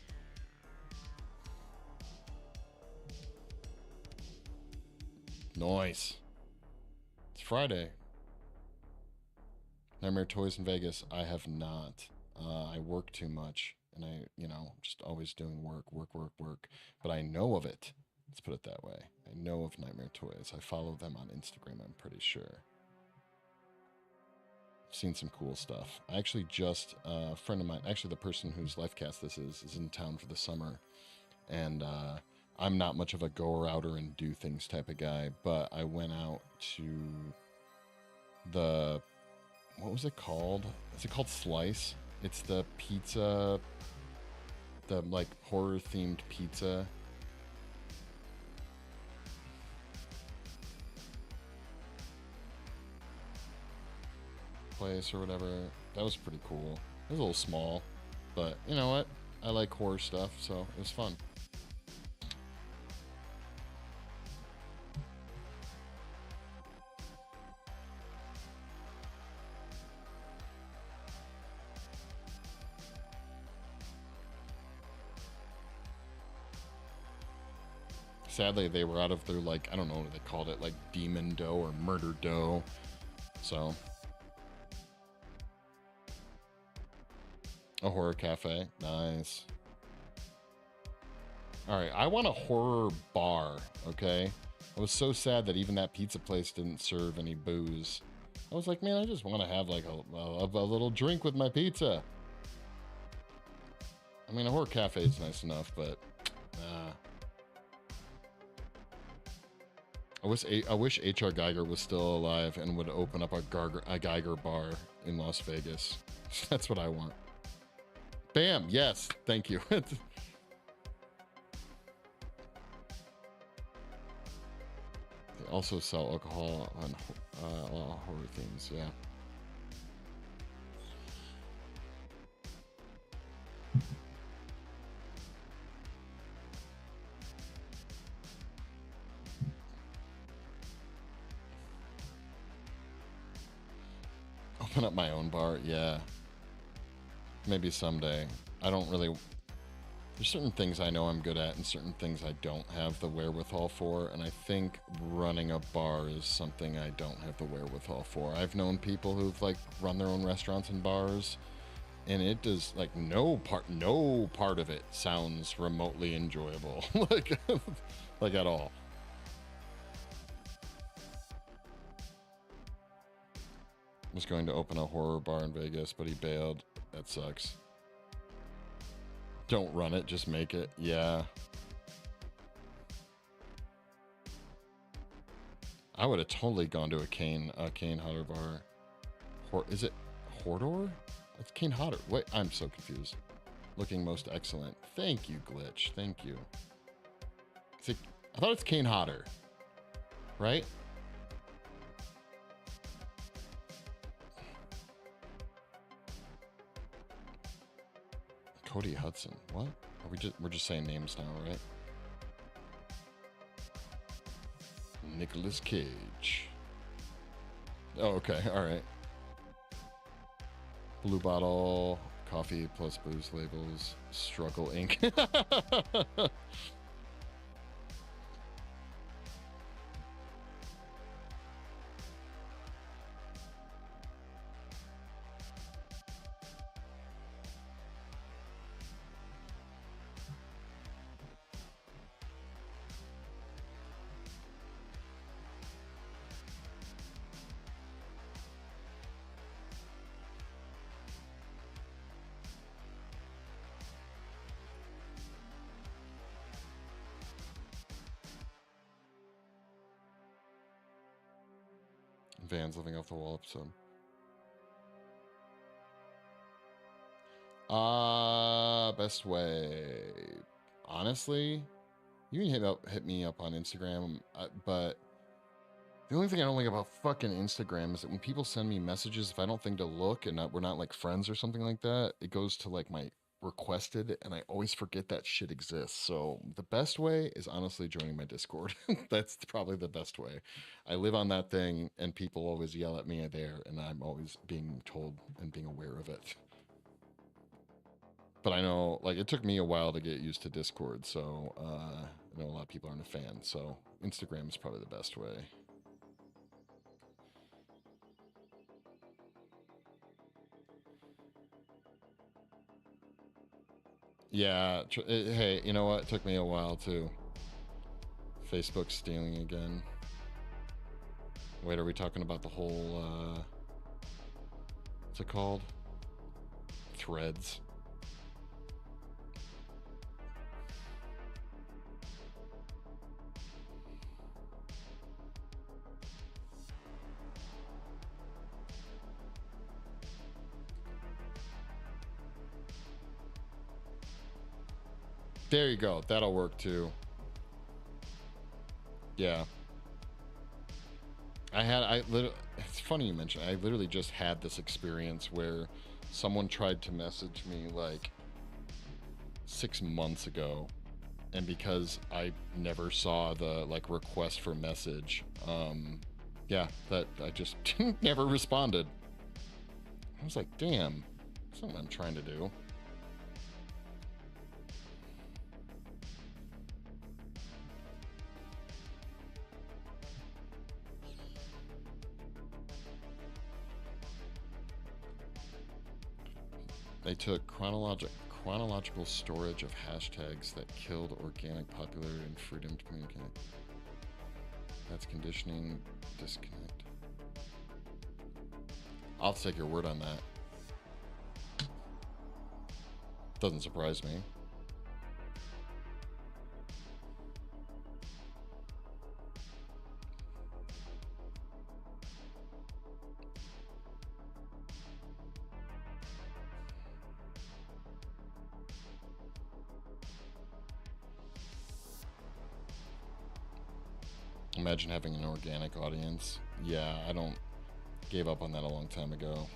Nice. It's Friday. Nightmare Toys in Vegas. I have not. I work too much, and just always doing work. But I know of it. Let's put it that way. I know of Nightmare Toys. I follow them on Instagram, I'm pretty sure. I've seen some cool stuff. I actually just, a friend of mine, actually the person whose life cast this is in town for the summer. And I'm not much of a go outer and do things type of guy, but I went out to the, what was it called? Is it called Slice? It's the pizza, the like horror themed pizza. Place or whatever. That was pretty cool. It was a little small, but you know what? I like horror stuff, so it was fun. Sadly, they were out of their, like, I don't know what they called it, like demon dough or murder dough. So, a horror cafe. Nice. All right, I want a horror bar, okay? I was so sad that even that pizza place didn't serve any booze. I was like, man, I just want to have like a little drink with my pizza. I mean, a horror cafe is nice enough, but I wish H.R. Geiger was still alive and would open up a Geiger bar in Las Vegas. That's what I want. Bam! Yes, thank you. They also sell alcohol on horror things. Yeah. Open up my own bar, yeah. Maybe someday. I don't really... There's certain things I know I'm good at and certain things I don't have the wherewithal for, and I think running a bar is something I don't have the wherewithal for. I've known people who've like run their own restaurants and bars, and it does like no part of it sounds remotely enjoyable. like at all. Was going to open a horror bar in Vegas, but he bailed. That sucks. Don't run it, just make it. Yeah. I would have totally gone to a Kane Hodder bar. Is it Hordor? It's Kane Hodder. Wait, I'm so confused. Looking most excellent. Thank you, Glitch. Thank you. I thought it's Kane Hodder. Right? Cody Hudson. What? We're just saying names now, right? Nicolas Cage. Oh, okay. All right. Blue Bottle, coffee plus booze labels, Struggle Inc. Van's living off the wall episode. Best way. Honestly, you can hit me up on Instagram, but The only thing I don't like about fucking Instagram is that when people send me messages, if I don't think to look and we're not like friends or something like that, it goes to like my requested, and I always forget that shit exists. So the best way is honestly joining my Discord. That's probably the best way. I live on that thing, and people always yell at me there, and I'm always being told and being aware of it. But I know, like, it took me a while to get used to Discord, so I know a lot of people aren't a fan. So Instagram is probably the best way. Yeah, hey, you know what? It took me a while too. Facebook stealing again. Wait, are we talking about the whole, what's it called? Threads. There you go. That'll work too. Yeah. It's funny you mentioned, I literally just had this experience where someone tried to message me like 6 months ago, and because I never saw the like request for message, yeah, that I just never responded. I was like, damn, that's not what I'm trying to do. They took chronological storage of hashtags that killed organic popularity and freedom to communicate. That's conditioning. Disconnect. I'll take your word on that. Doesn't surprise me. Imagine having an organic audience. Yeah, gave up on that a long time ago.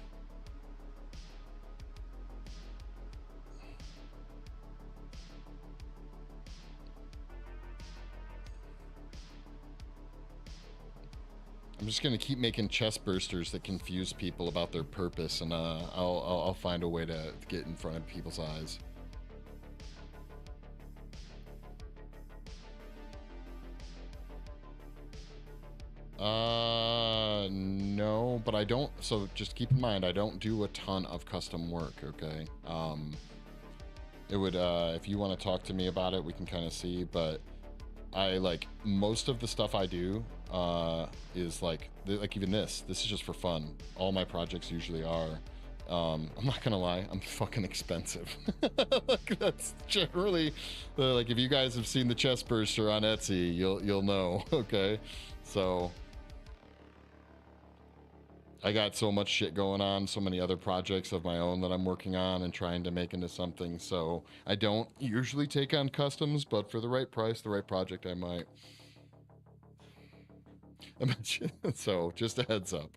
I'm just gonna keep making chest bursters that confuse people about their purpose, and I'll find a way to get in front of people's eyes. No, but I don't. So just keep in mind, I don't do a ton of custom work. Okay. It would if you want to talk to me about it, we can kind of see. But I like most of the stuff I do is like even this is just for fun. All my projects usually are. I'm not gonna lie, I'm fucking expensive. Like, that's generally like, if you guys have seen the chest burster on Etsy, you'll know. Okay, so I got so much shit going on, so many other projects of my own that I'm working on and trying to make into something. So I don't usually take on customs, but for the right price, the right project, I might. So just a heads up.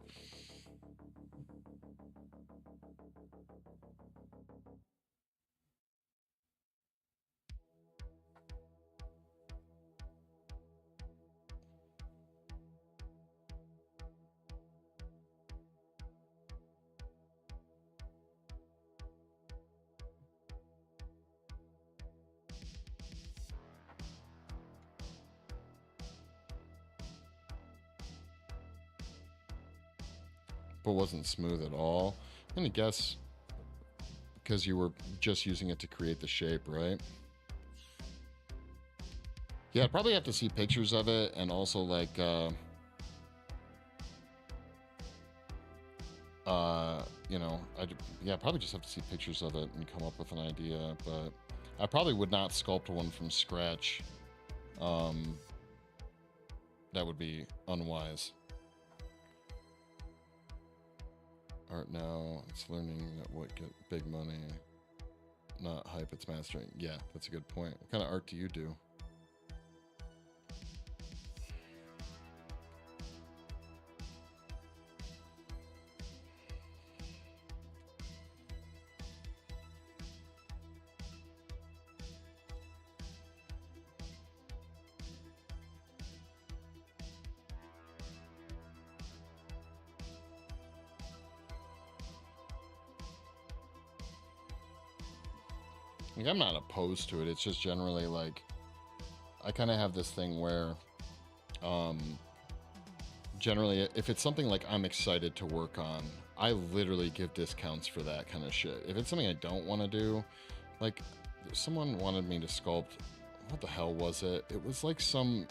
But wasn't smooth at all. I'm gonna guess because you were just using it to create the shape, right? Yeah, I'd probably have to see pictures of it, and also like you know, yeah, probably just have to see pictures of it and come up with an idea. But I probably would not sculpt one from scratch. That would be unwise. Art now, it's learning what get big money, not hype, it's mastering. Yeah, that's a good point. What kind of art do you do? Like, I'm not opposed to it. It's just generally like, I kind of have this thing where, generally, if it's something like I'm excited to work on, I literally give discounts for that kind of shit. If it's something I don't want to do, like, someone wanted me to sculpt, what the hell was it? It was like some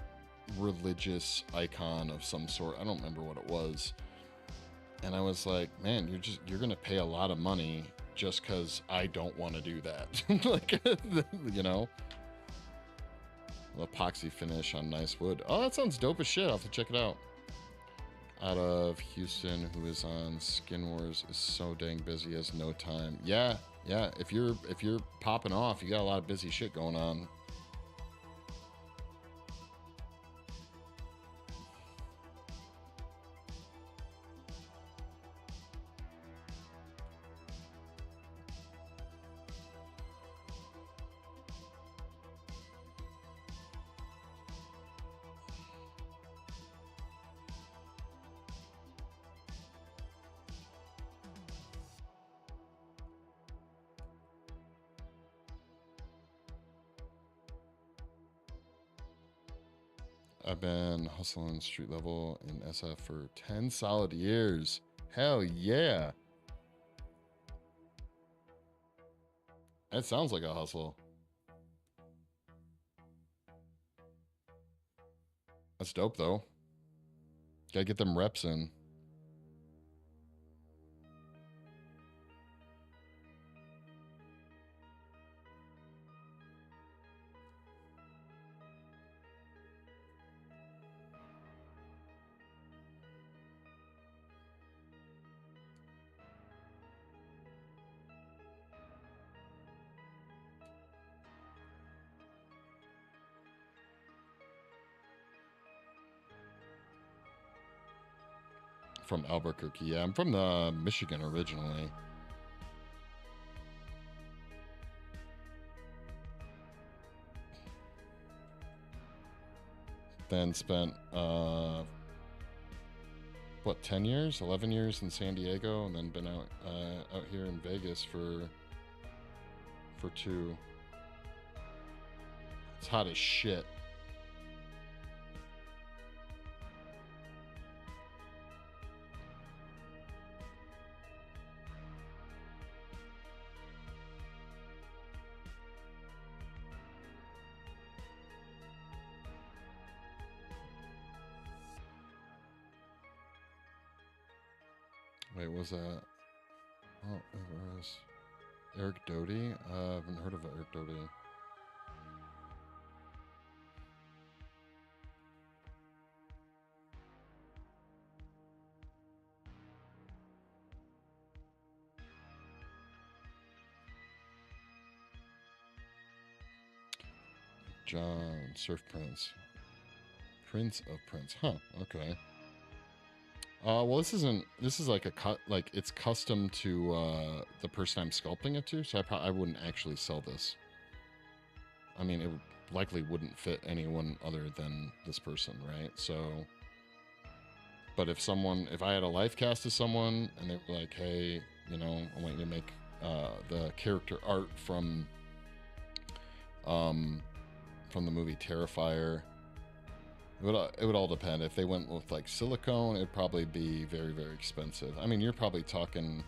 religious icon of some sort. I don't remember what it was. And I was like, man, you're gonna pay a lot of money just because I don't want to do that. Like, you know, epoxy finish on nice wood. Oh, that sounds dope as shit. I'll have to check it out. Out of Houston, who is on Skin Wars, is so dang busy, has no time. Yeah. If you're popping off, you got a lot of busy shit going on. I've been hustling street level in SF for 10 solid years. Hell yeah. That sounds like a hustle. That's dope though. Gotta get them reps in. From Albuquerque. Yeah, I'm from Michigan originally. Then spent what, 10 years, 11 years in San Diego, and then been out here in Vegas for 2. It's hot as shit. Wait, was that? Oh, it was Eric Doty. I haven't heard of Eric Doty. John Surf Prince. Prince of Prince. Huh. Okay. Well, this is like it's custom to the person I'm sculpting it to, so I wouldn't actually sell this. I mean, it likely wouldn't fit anyone other than this person, right? So, but if I had a life cast to someone and they were like, hey, you know, I want you to make the character art from the movie Terrifier. It would all depend. If they went with like silicone, it'd probably be very, very expensive. I mean, you're probably talking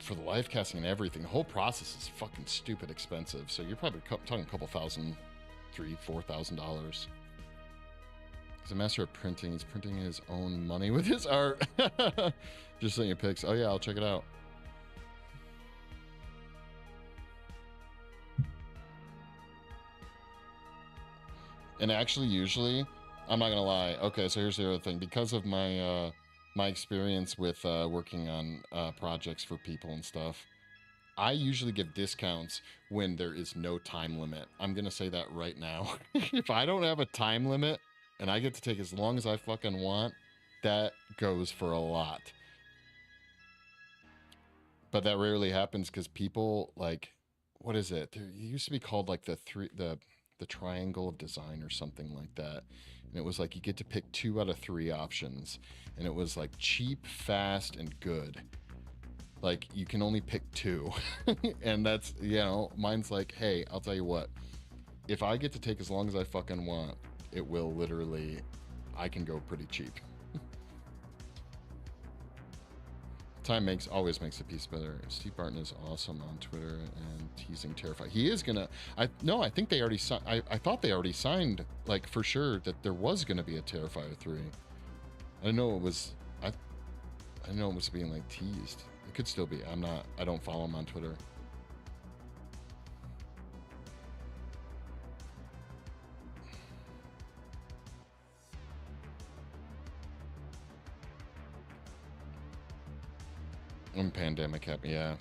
for the life casting and everything. The whole process is fucking stupid expensive. So you're probably talking a couple thousand, $3,000-$4,000. He's a master of printing. He's printing his own money with his art. Just sending you pics. Oh yeah, I'll check it out. And actually, usually, I'm not gonna lie. Okay, so here's the other thing. Because of my my experience with working on projects for people and stuff, I usually give discounts when there is no time limit. I'm gonna say that right now. If I don't have a time limit and I get to take as long as I fucking want, that goes for a lot. But that rarely happens because people like, what is it? There used to be called like the triangle of design or something like that. And it was like you get to pick 2 out of 3 options. And it was like cheap, fast, and good. Like, you can only pick two. And that's, you know, mine's like, hey, I'll tell you what. If I get to take as long as I fucking want, it will literally, I can go pretty cheap. Time always makes a piece better. Steve Barton is awesome on Twitter and teasing Terrifier. He is gonna. I think they already signed. I thought they already signed, like, for sure, that there was gonna be a Terrifier 3. I know it was. I know it was being, like, teased. It could still be. I don't follow him on Twitter. When pandemic happened, yeah.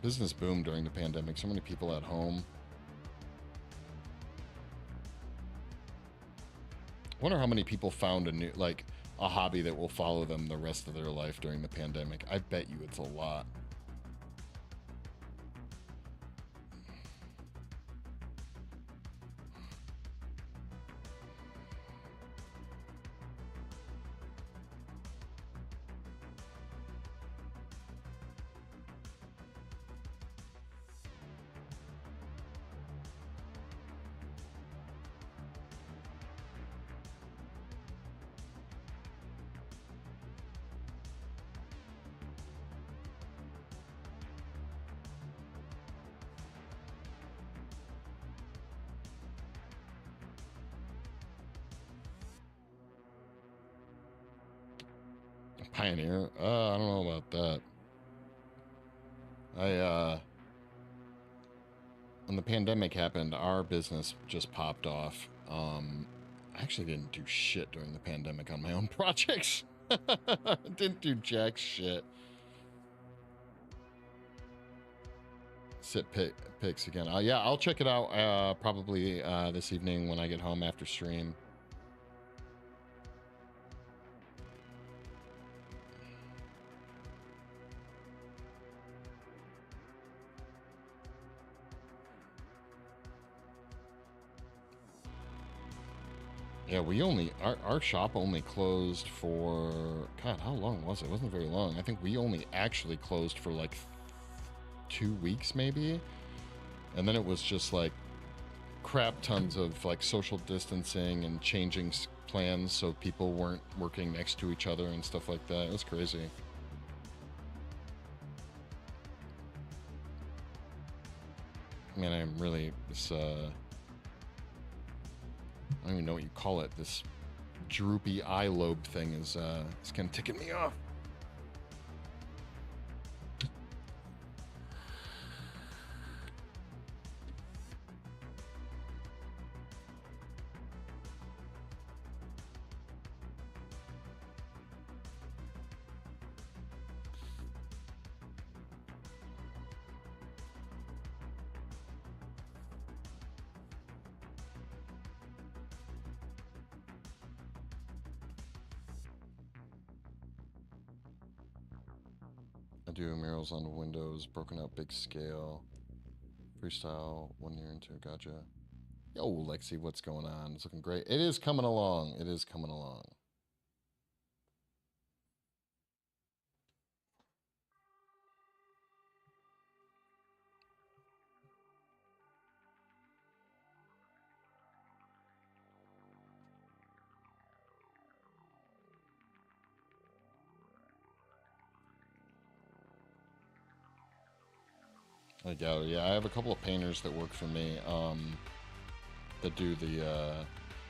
Business boomed during the pandemic. So many people at home. I wonder how many people found a hobby that will follow them the rest of their life during the pandemic. I bet you it's a lot. Pioneer? I don't know about that. When the pandemic happened, our business just popped off. I actually didn't do shit during the pandemic on my own projects. Didn't do jack shit. Sit pics again. Yeah, I'll check it out probably this evening when I get home after stream. Yeah, our shop only closed for, God, how long was it? It wasn't very long. I think we only actually closed for like 2 weeks maybe. And then it was just like crap tons of like social distancing and changing plans so people weren't working next to each other and stuff like that. It was crazy. Man, I'm really, I don't even know what you call it. This droopy eye lobe thing is it's kind of ticking me off. I do murals on windows, broken out big scale. Freestyle 1 year into, gotcha. Yo, Lexi, what's going on? It's looking great. It is coming along. It is coming along. A gallery, yeah. I have a couple of painters that work for me, that do the,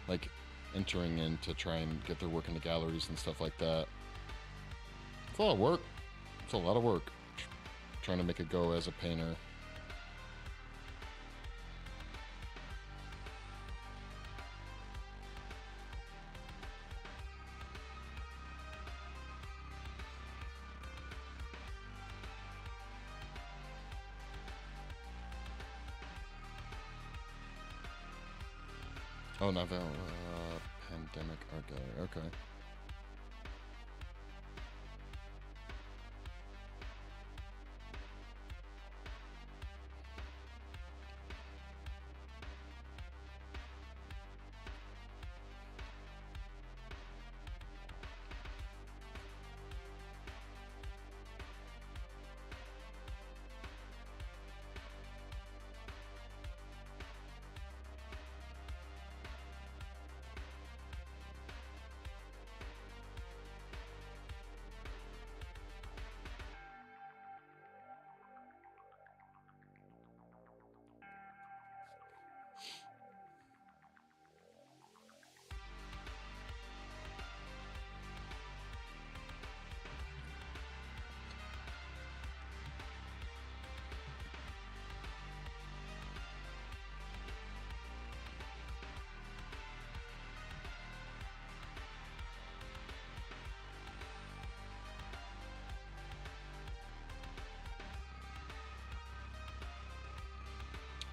like, entering in to try and get their work into galleries and stuff like that. It's a lot of work. It's a lot of work trying to make it go as a painter. Oh, novel, pandemic art gallery. Okay.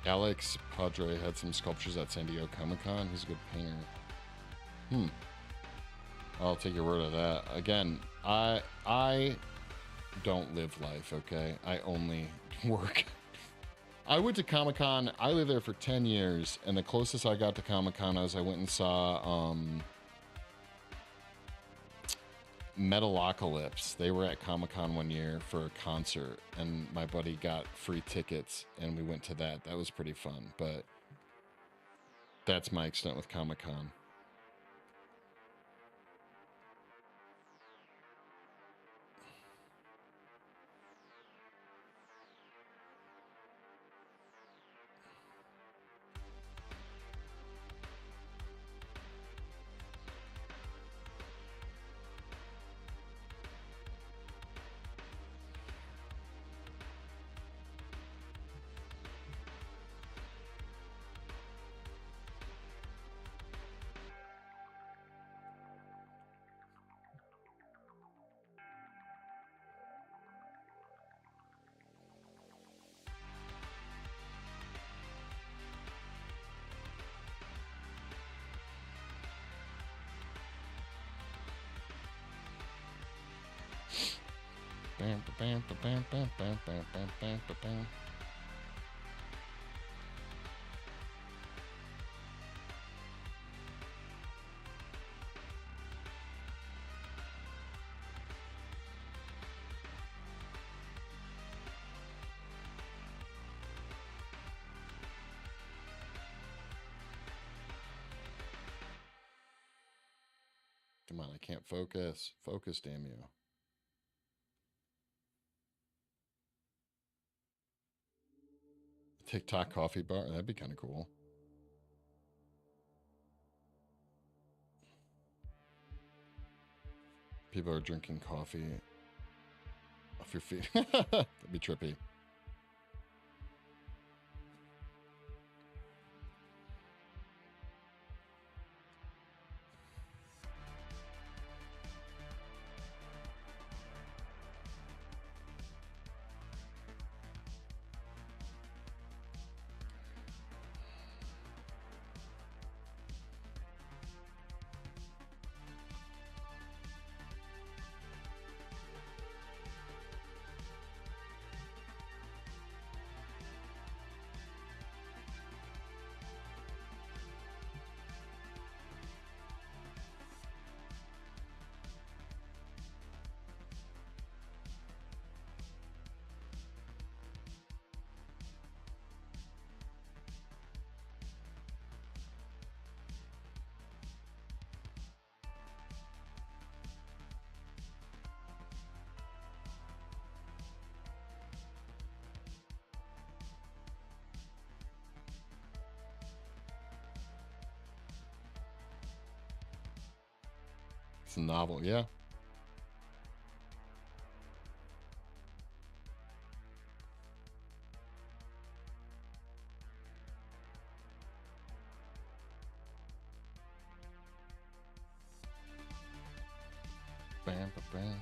Alex Padre had some sculptures at San Diego Comic-Con. He's a good painter. I'll take your word of that. Again, I don't live life, okay? I only work. I went to Comic-Con. I lived there for 10 years, and the closest I got to Comic-Con was I went and saw Metalocalypse. They were at Comic-Con one year for a concert, and my buddy got free tickets, and we went to that. That was pretty fun, but that's my extent with Comic-Con. Come on, I can't focus. Focus, damn you. TikTok coffee bar, that'd be kind of cool. People are drinking coffee off your feet. That'd be trippy. It's a novel, yeah. Bam, bam, bam.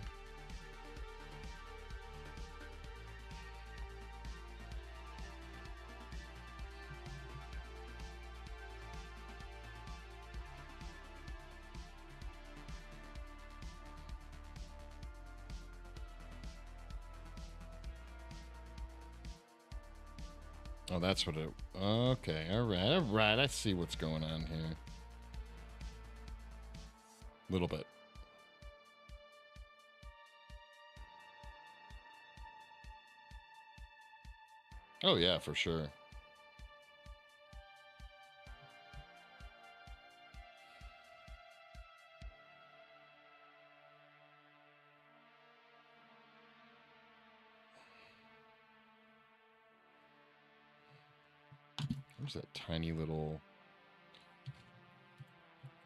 Oh, that's what it... Okay, all right. I see what's going on here. A little bit. Oh, yeah, for sure. Where's that tiny little...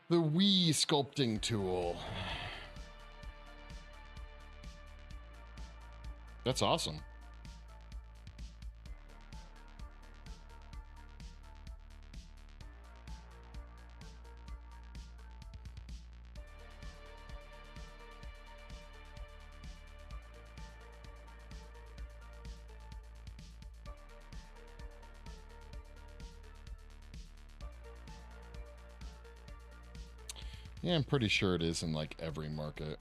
The Wii sculpting tool. That's awesome. Yeah, I'm pretty sure it is in like every market.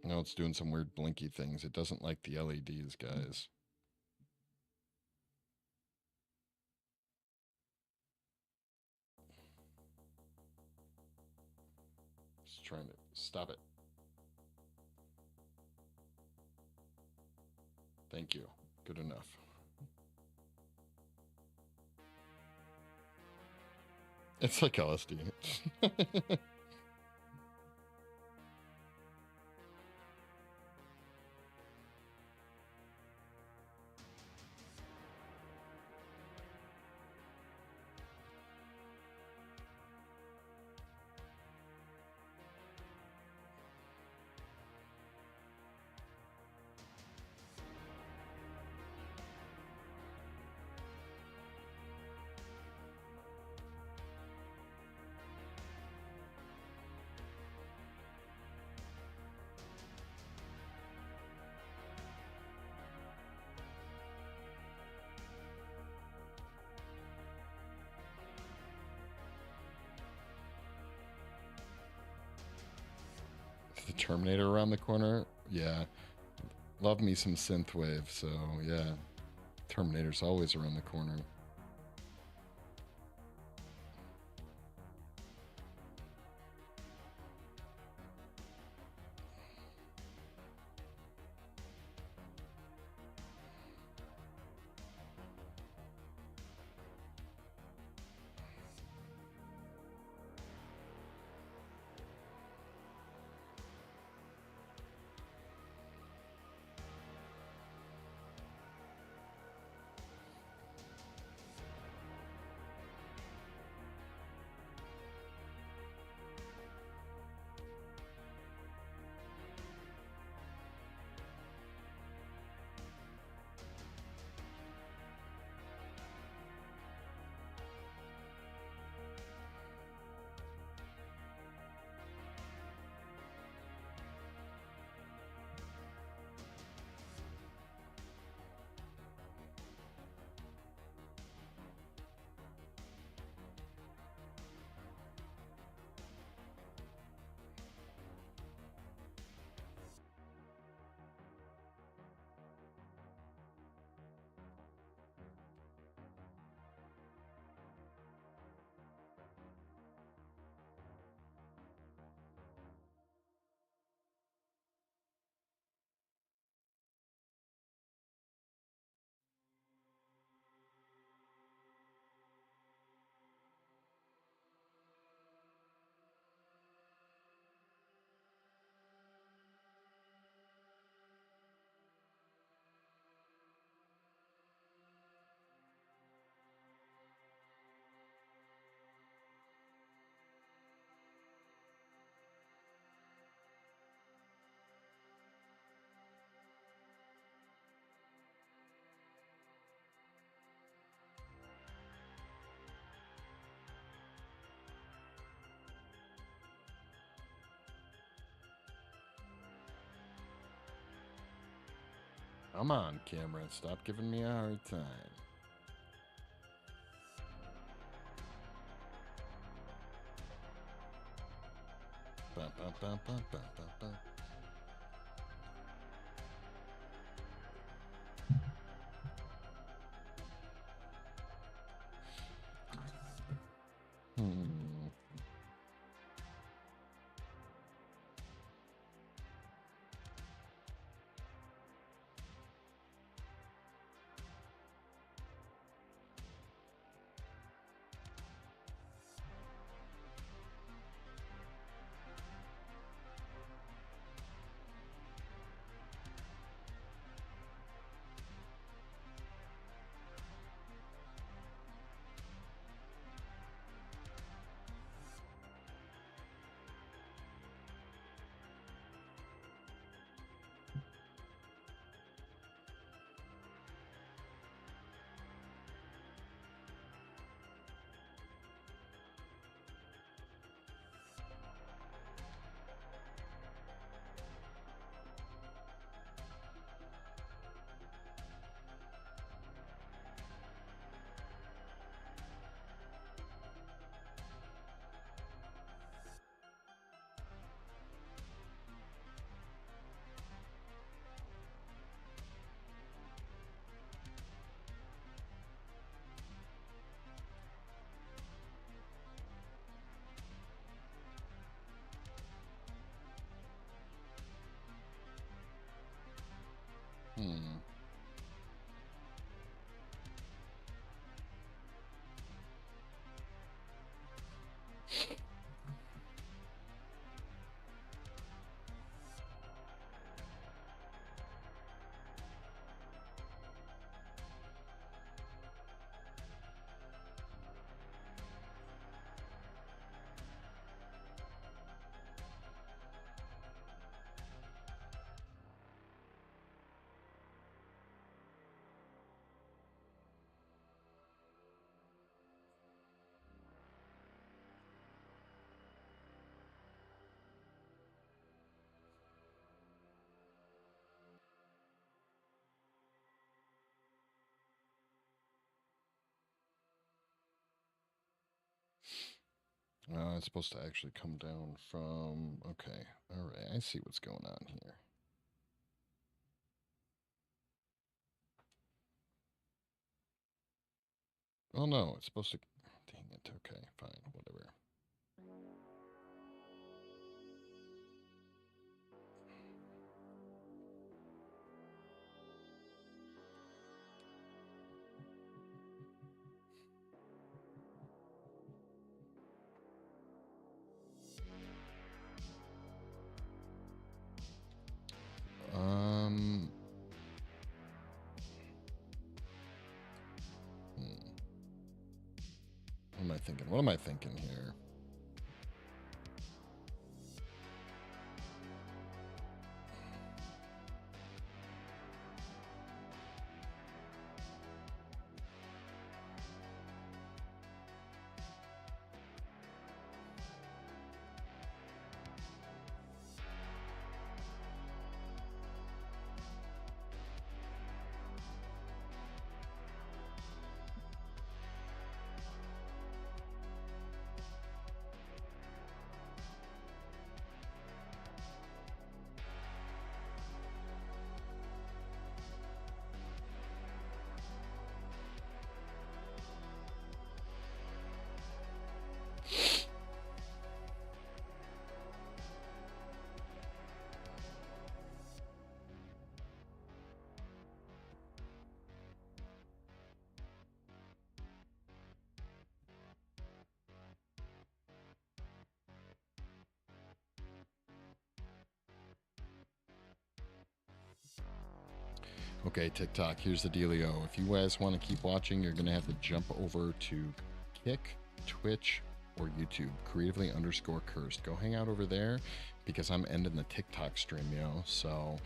No, it's doing some weird blinky things. It doesn't like the LEDs, guys. Just trying to stop it. Thank you. Good enough. It's like LSD. The Terminator around the corner. Yeah. Love me some synthwave, so yeah. Terminator's always around the corner. Come on, camera. Stop giving me a hard time. Ba, ba, ba, ba, ba, ba, ba. Hmm. It's supposed to actually come down from... Okay, all right, I see what's going on here. Oh, no, it's supposed to... Dang it, okay, fine, whatever. What am I thinking? What am I thinking here? Okay, TikTok, here's the dealio. If you guys want to keep watching, you're going to have to jump over to Kick, Twitch, or YouTube, creatively underscore cursed. Go hang out over there because I'm ending the TikTok stream, yo. So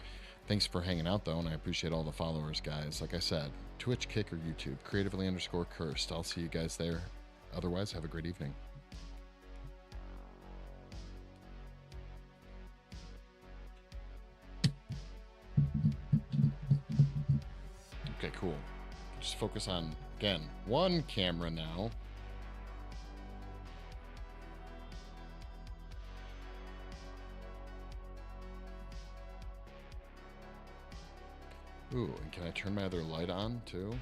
thanks for hanging out, though, and I appreciate all the followers, guys. Like I said, Twitch, Kick, or YouTube, creatively underscore cursed. I'll see you guys there. Otherwise, have a great evening. Okay, cool. Just focus on, again, one camera now. Ooh, and can I turn my other light on, too?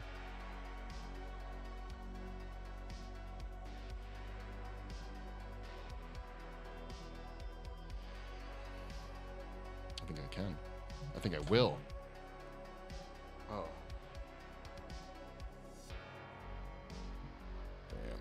I think I can. I think I will. Oh. Damn.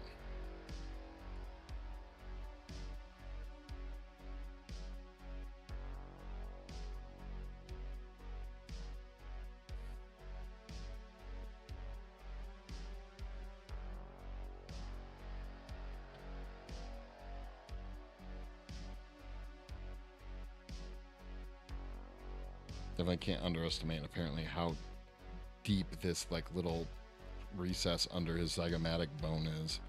Definitely can't underestimate, apparently, how deep this, like, little recess under his zygomatic bone is.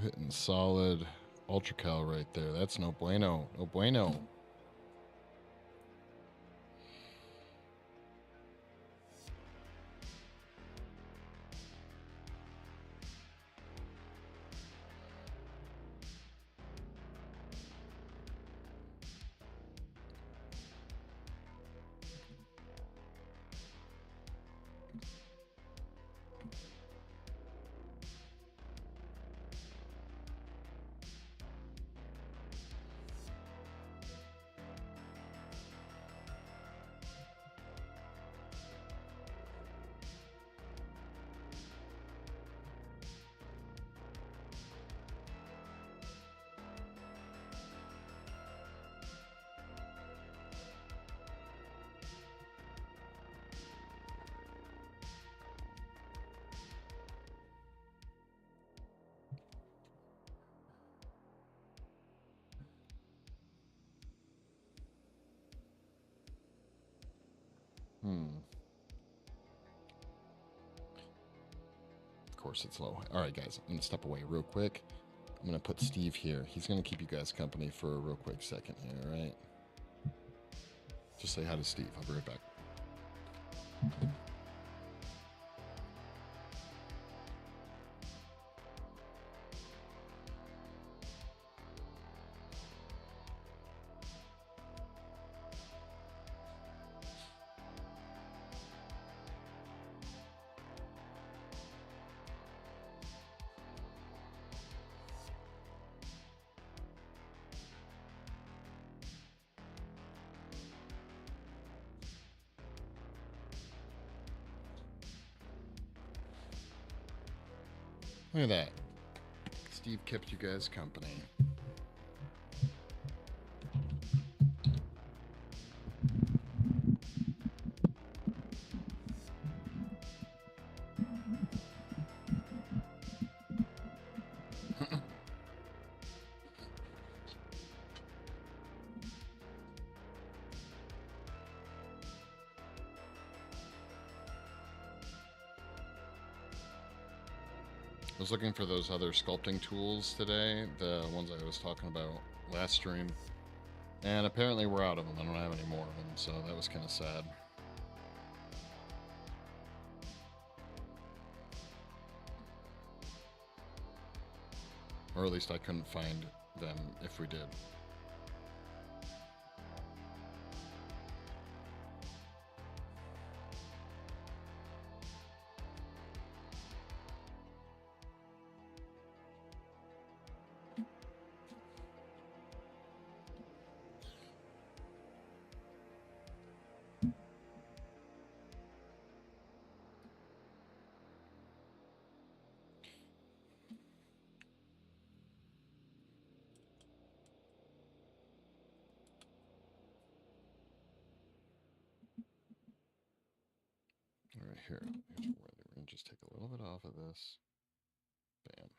hitting solid ultra cal right there. That's no bueno. No bueno. Of course it's low. All right, guys, I'm gonna step away real quick. I'm gonna put Steve here. He's gonna keep you guys company for a real quick second here, all right? Just say hi to Steve. I'll be right back. Look at that. Steve kept you guys company. I was looking for those other sculpting tools today, the ones I was talking about last stream, and apparently we're out of them. I don't have any more of them, so that was kind of sad. Or at least I couldn't find them if we did. All right, here. We're going to just take a little bit off of this. Bam.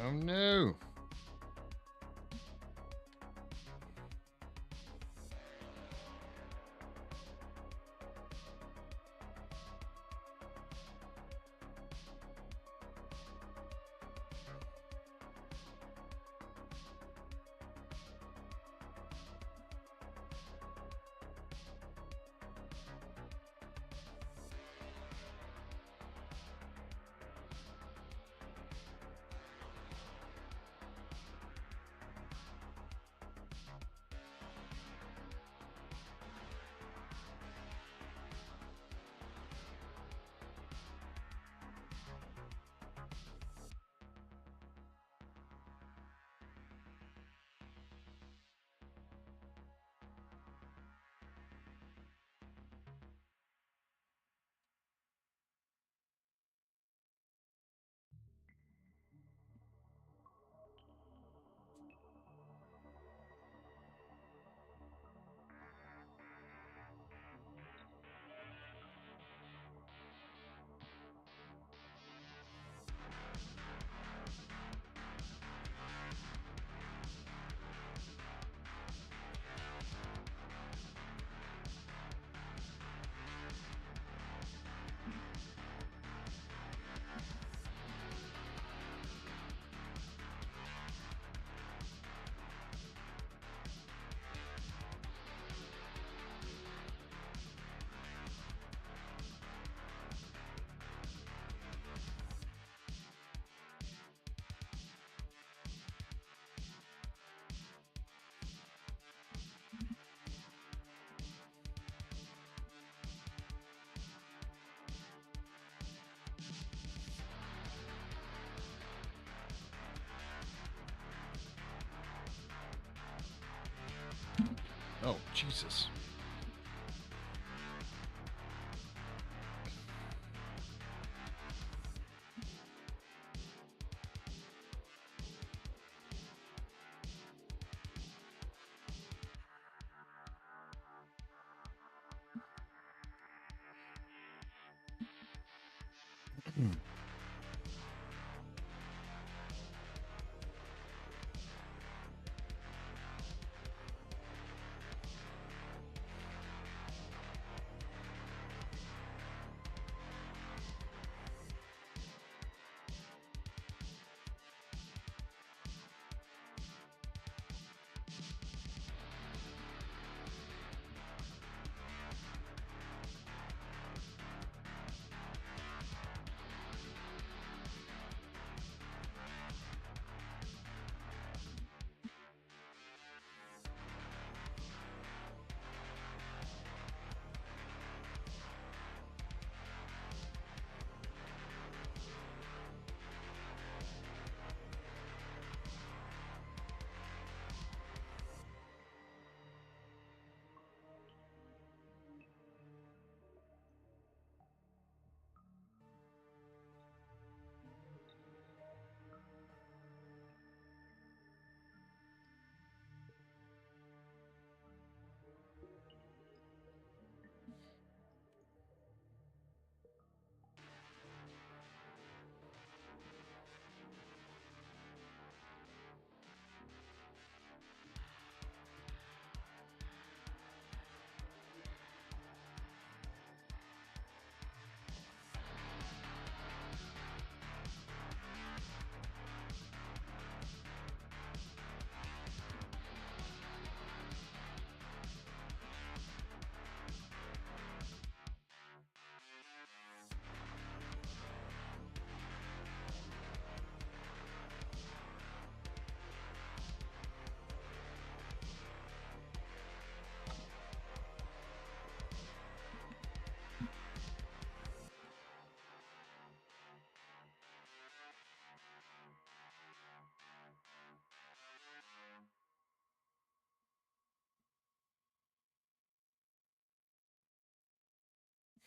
Oh no. Oh, Jesus.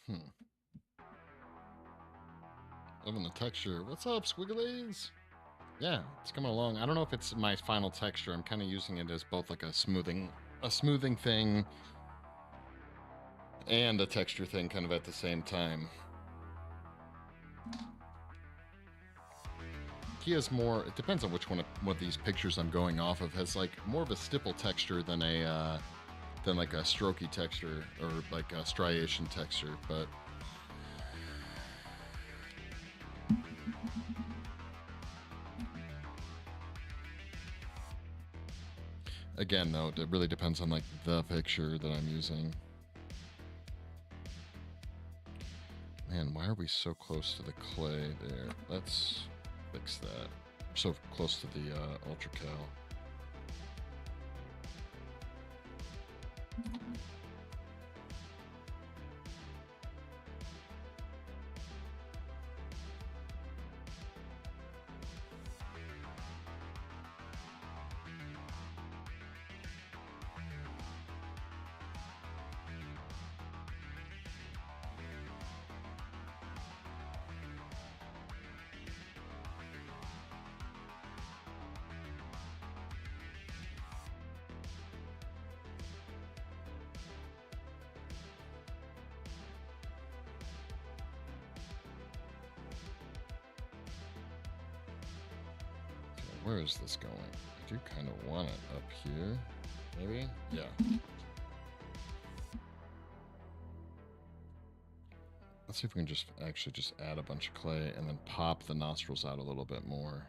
Hmm. Loving the texture. What's up, squigglies? Yeah, it's coming along. I don't know if it's my final texture. I'm kind of using it as both like a smoothing thing and a texture thing kind of at the same time. he has more. It depends on which one of these pictures I'm going off of. Has like more of a stipple texture than like a strokey texture or like a striation texture, but. Again, though, it really depends on like the picture that I'm using. Man, why are we so close to the clay there? Let's fix that. We're so close to the Ultra Cal. Where is this going? I do kind of want it up here. Maybe? Yeah. Let's see if we can just actually just add a bunch of clay and then pop the nostrils out a little bit more.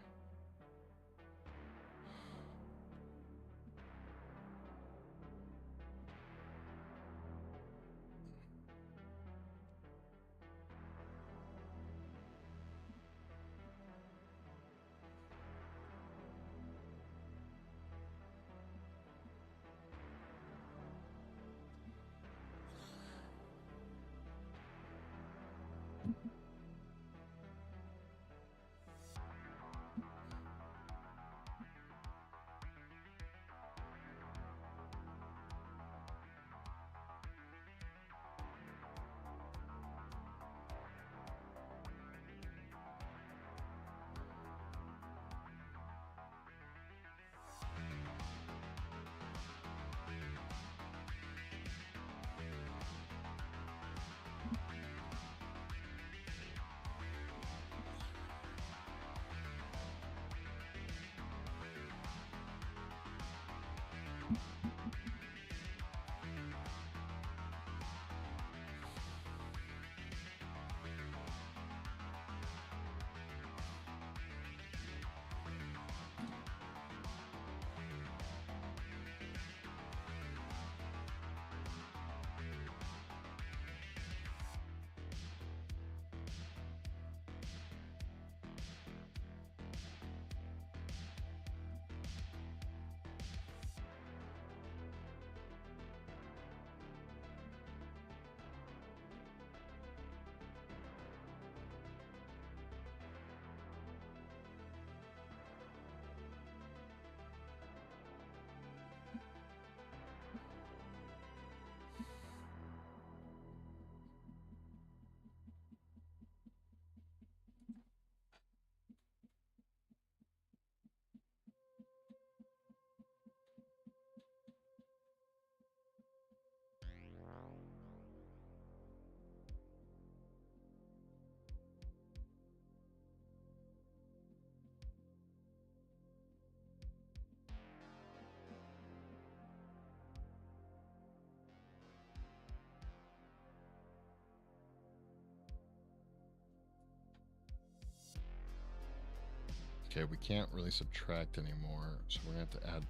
Okay, we can't really subtract anymore, so we're gonna have to add,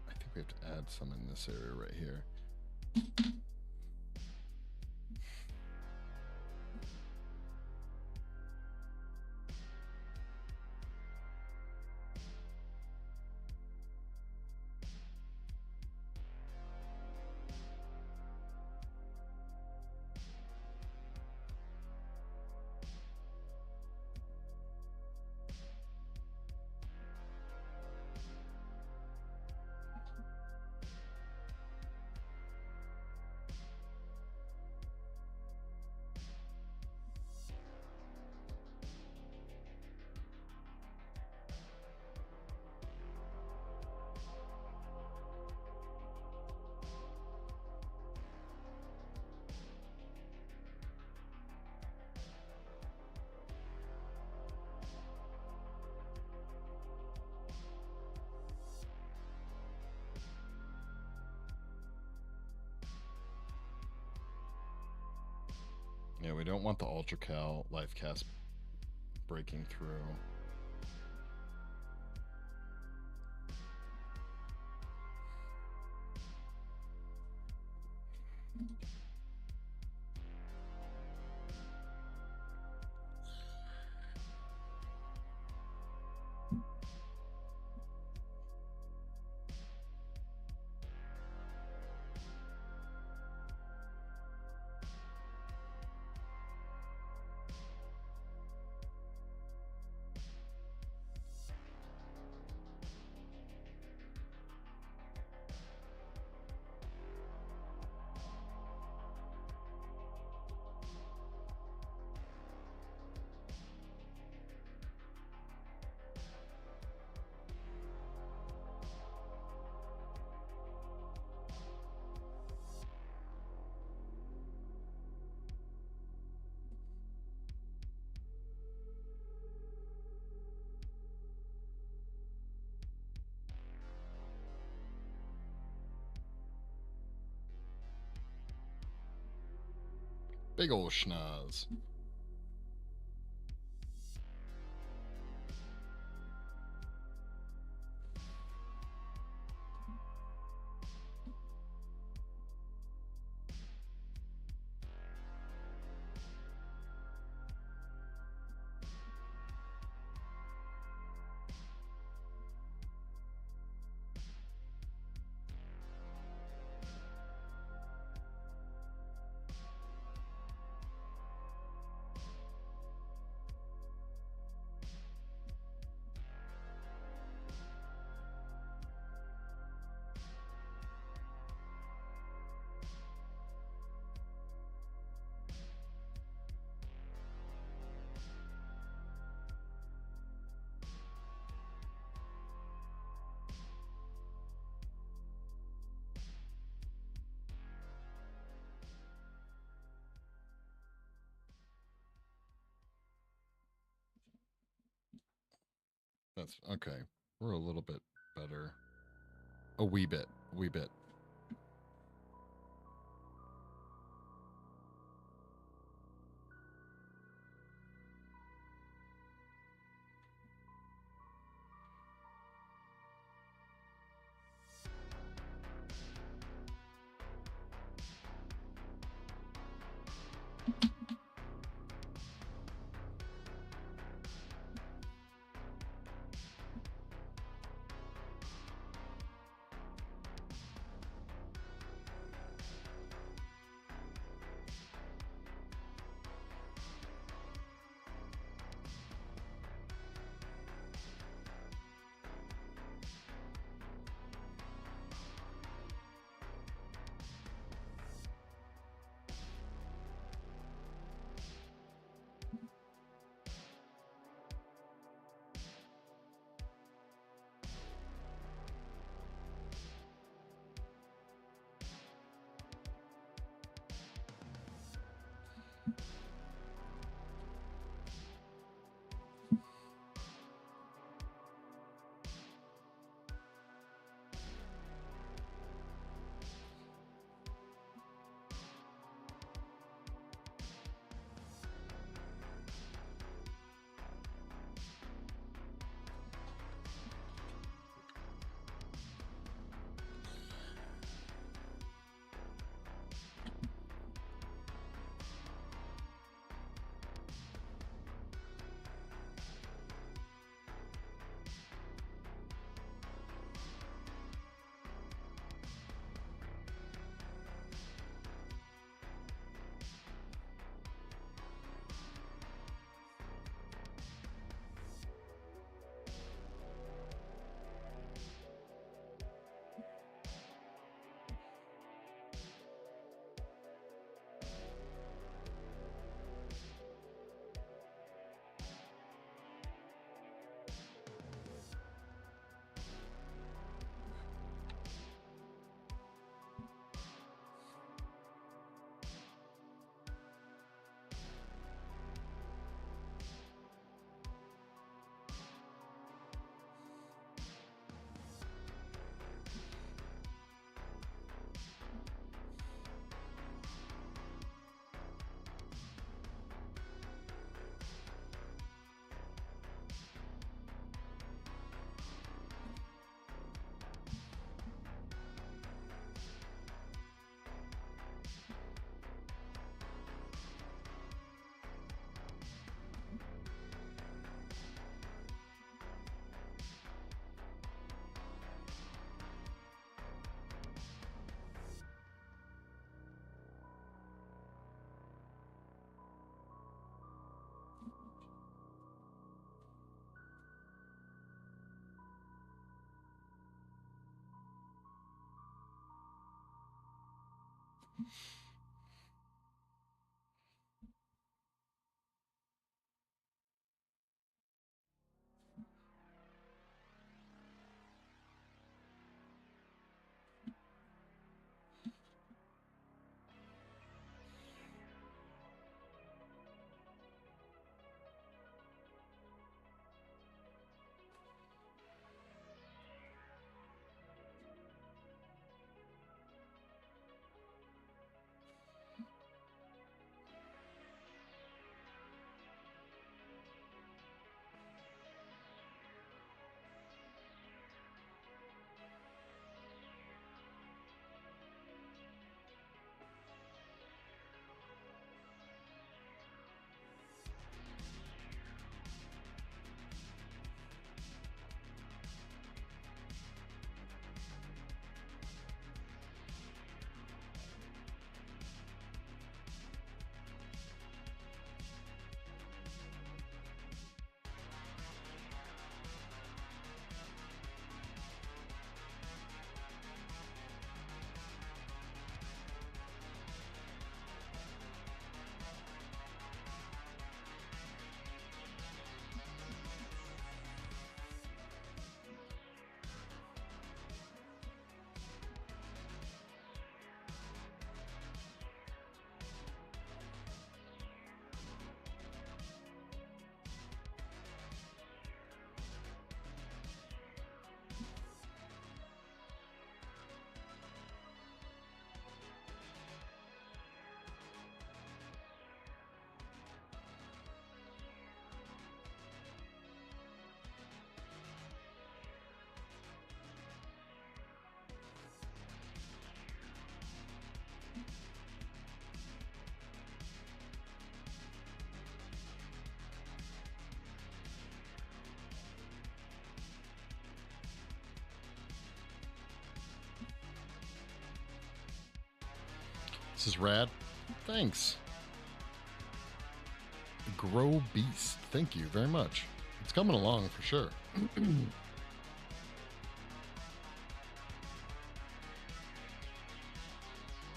I think we have to add some in this area right here. Yeah, we don't want the Ultra Cal life cast breaking through. Big ol' schnoz. That's okay. We're a little bit better. A wee bit. Wee bit. This is rad. Thanks. Grow Beast. Thank you very much. It's coming along for sure. It's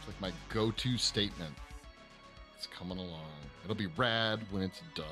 like my go-to statement. It's coming along. It'll be rad when it's done.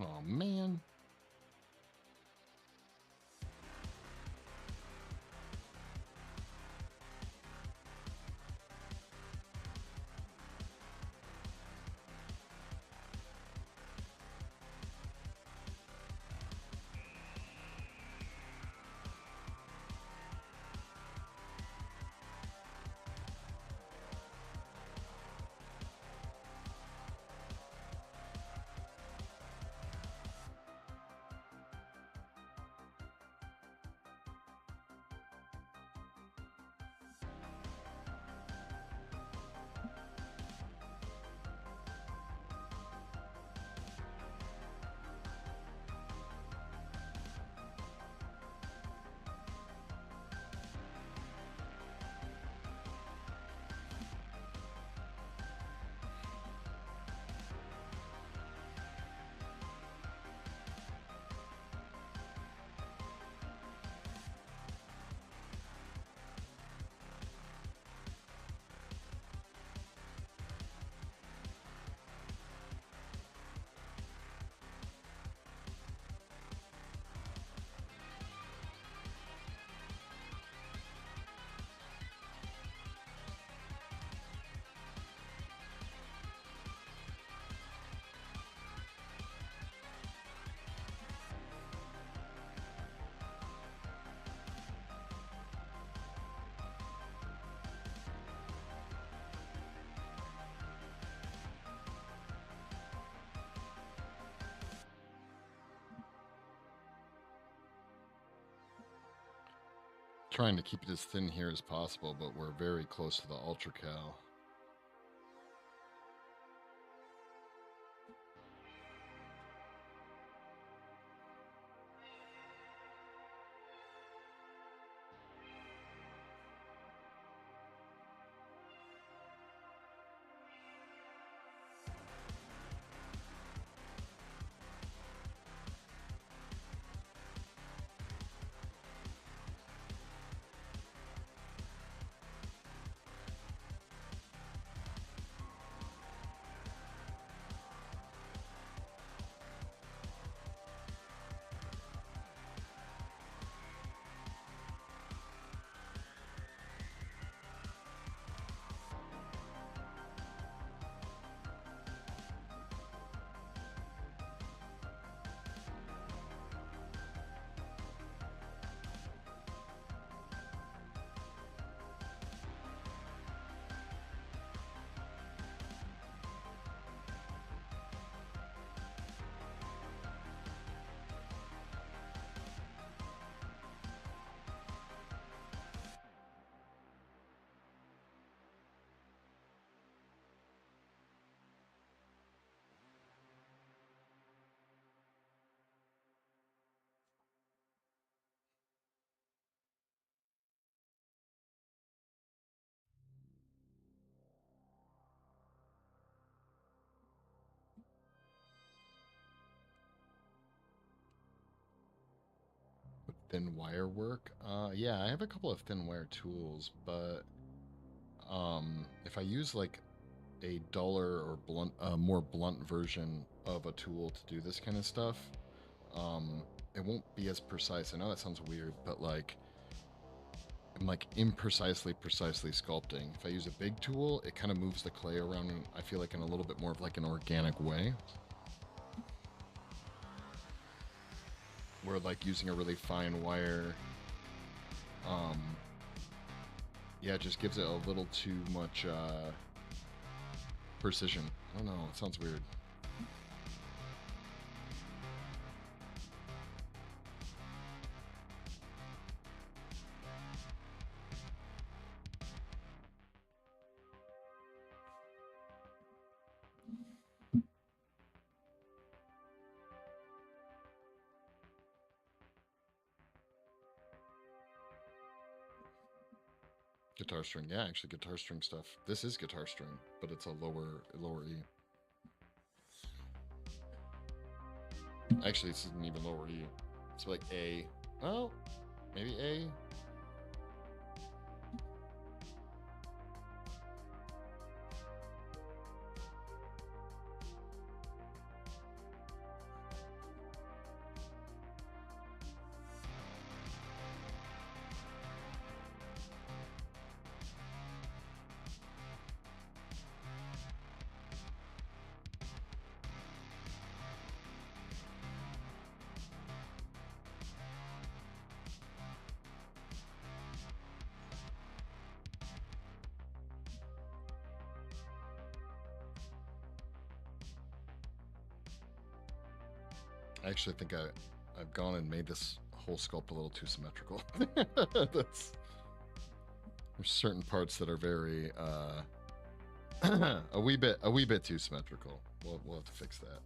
Oh, man. trying to keep it as thin here as possible, but we're very close to the ultra cal. Thin wire work? Yeah, I have a couple of thin wire tools, but if I use like a duller or blunt, more blunt version of a tool to do this kind of stuff, it won't be as precise. I know that sounds weird, but like I'm like precisely sculpting. If I use a big tool, it kind of moves the clay around, I feel like in a little bit more of like an organic way. Where like using a really fine wire, yeah, it just gives it a little too much precision. I don't know, it sounds weird. Guitar string, yeah, actually guitar string stuff. This is guitar string, but it's a lower E. Actually, this isn't even lower E. It's like A. Oh, maybe A. I actually think I've gone and made this whole sculpt a little too symmetrical. There's certain parts that are very a wee bit too symmetrical. We'll have to fix that.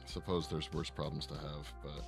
Suppose there's worse problems to have, but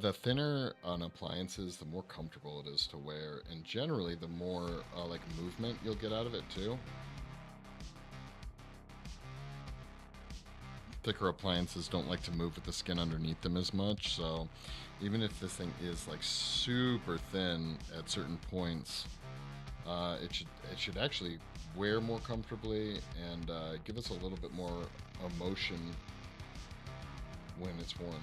the thinner on appliances, the more comfortable it is to wear, and generally the more like movement you'll get out of it too. thicker appliances don't like to move with the skin underneath them as much, so even if this thing is like super thin at certain points, it should actually wear more comfortably and give us a little bit more emotion when it's worn.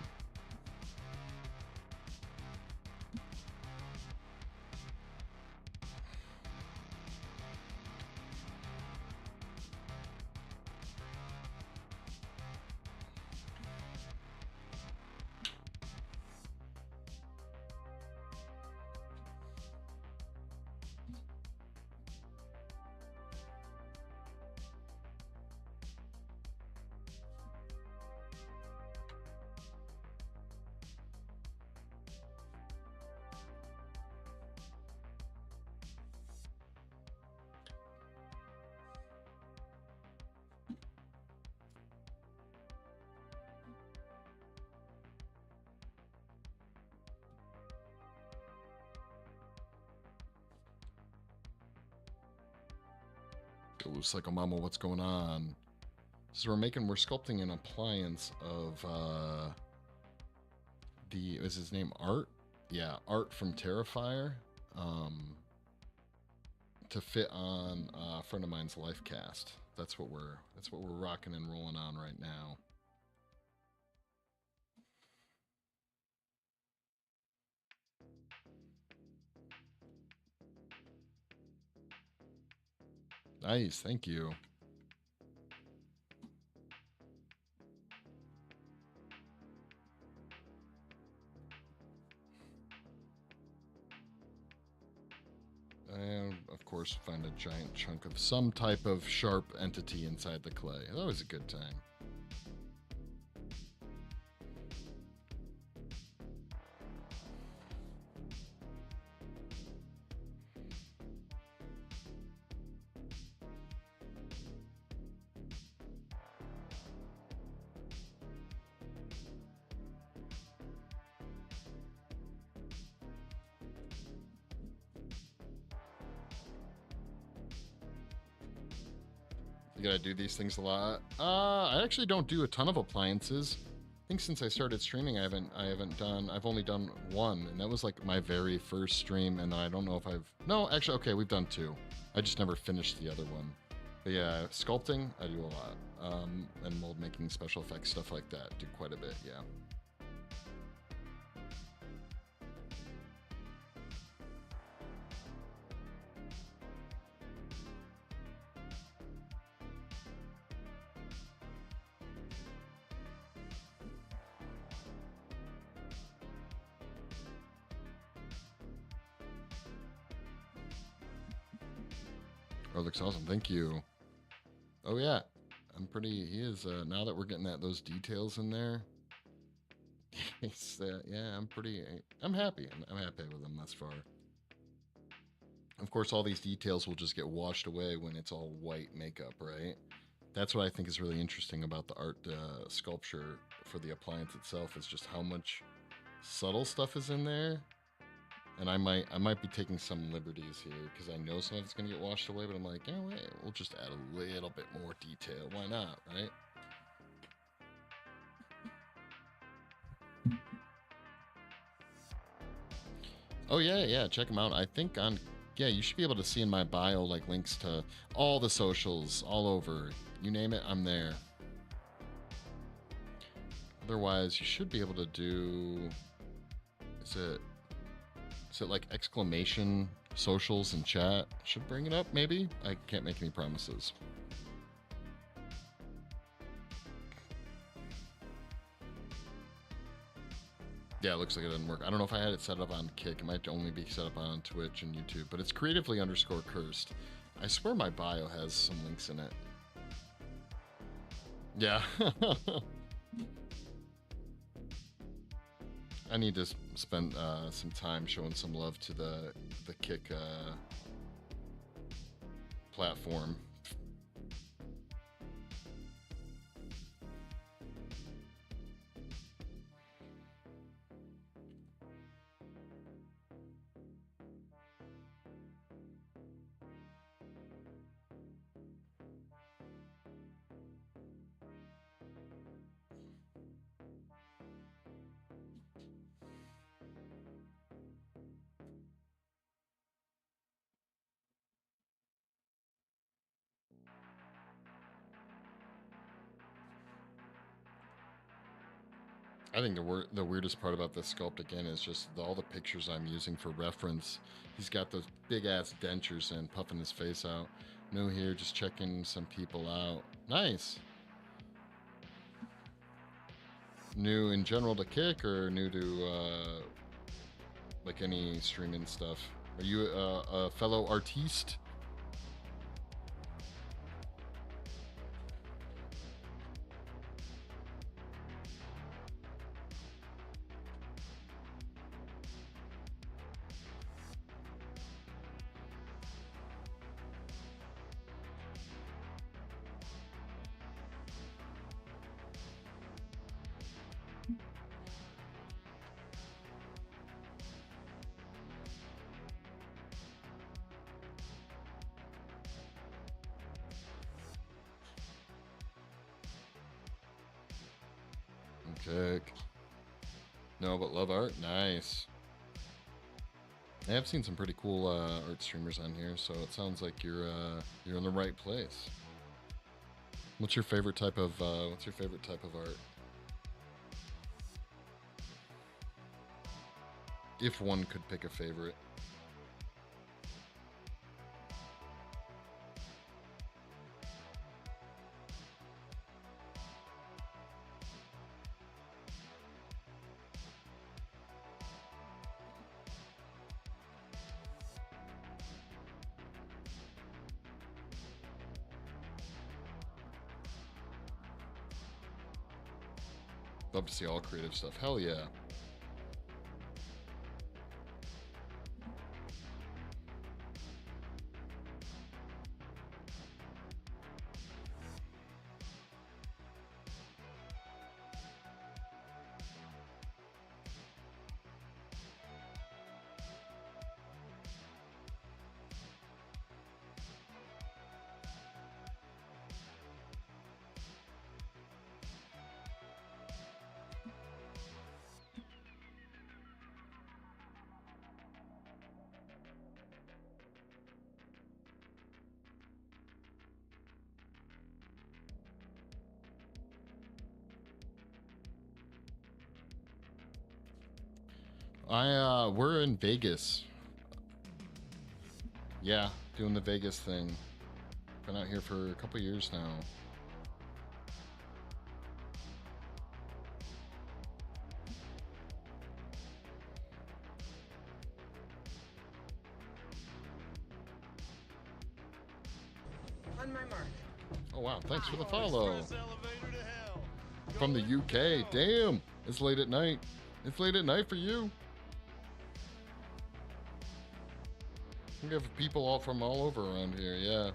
Looks like a mama, what's going on? So we're sculpting an appliance of is his name Art? Yeah, Art from Terrifier. To fit on a friend of mine's life cast. That's what we're rocking and rolling on right now. Nice, thank you. And of course, find a giant chunk of some type of sharp entity inside the clay. That was a good time. You gotta do these things a lot. I actually don't do a ton of appliances. I think since I started streaming, I've only done one, and that was like my very first stream, and I don't know if no, actually, okay, we've done two. I just never finished the other one. But yeah, sculpting, I do a lot. And mold making, special effects, stuff like that, do quite a bit, yeah. Oh, looks awesome. Thank you. Oh yeah, he is, now that we're getting those details in there, yeah, I'm happy. I'm happy with him thus far. Of course, all these details will just get washed away when it's all white makeup, right? That's what I think is really interesting about the art sculpture for the appliance itself, is just how much subtle stuff is in there. And I might be taking some liberties here because I know some of it's gonna get washed away, but I'm like, yeah, wait, we'll just add a little bit more detail. Why not, right? Oh yeah, check them out. I think you should be able to see in my bio like links to all the socials all over. You name it, I'm there. Otherwise, you should be able to do. Is it like exclamation socials and chat? Should bring it up, maybe? I can't make any promises. Yeah, it looks like it doesn't work. I don't know if I had it set up on Kick. It might only be set up on Twitch and YouTube, but it's creatively_cursed. I swear my bio has some links in it. Yeah. I need to spend some time showing some love to the Kick platform. I think the weirdest part about this sculpt again is just all the pictures I'm using for reference. He's got those big ass dentures and puffing his face out. New here, just checking some people out. Nice. New in general to Kick, or new to like any streaming stuff? Are you a fellow artiste? Kick. No, but love art. Nice. I have seen some pretty cool art streamers on here, so it sounds like you're in the right place. What's your favorite type of art? If one could pick a favorite. Love to see all creative stuff. Hell yeah. We're in Vegas. Yeah, doing the Vegas thing. Been out here for a couple years now. On my mark. Oh wow, thanks for the follow. From the UK. Damn, it's late at night. It's late at night for you. We have people all from all over around here, yeah.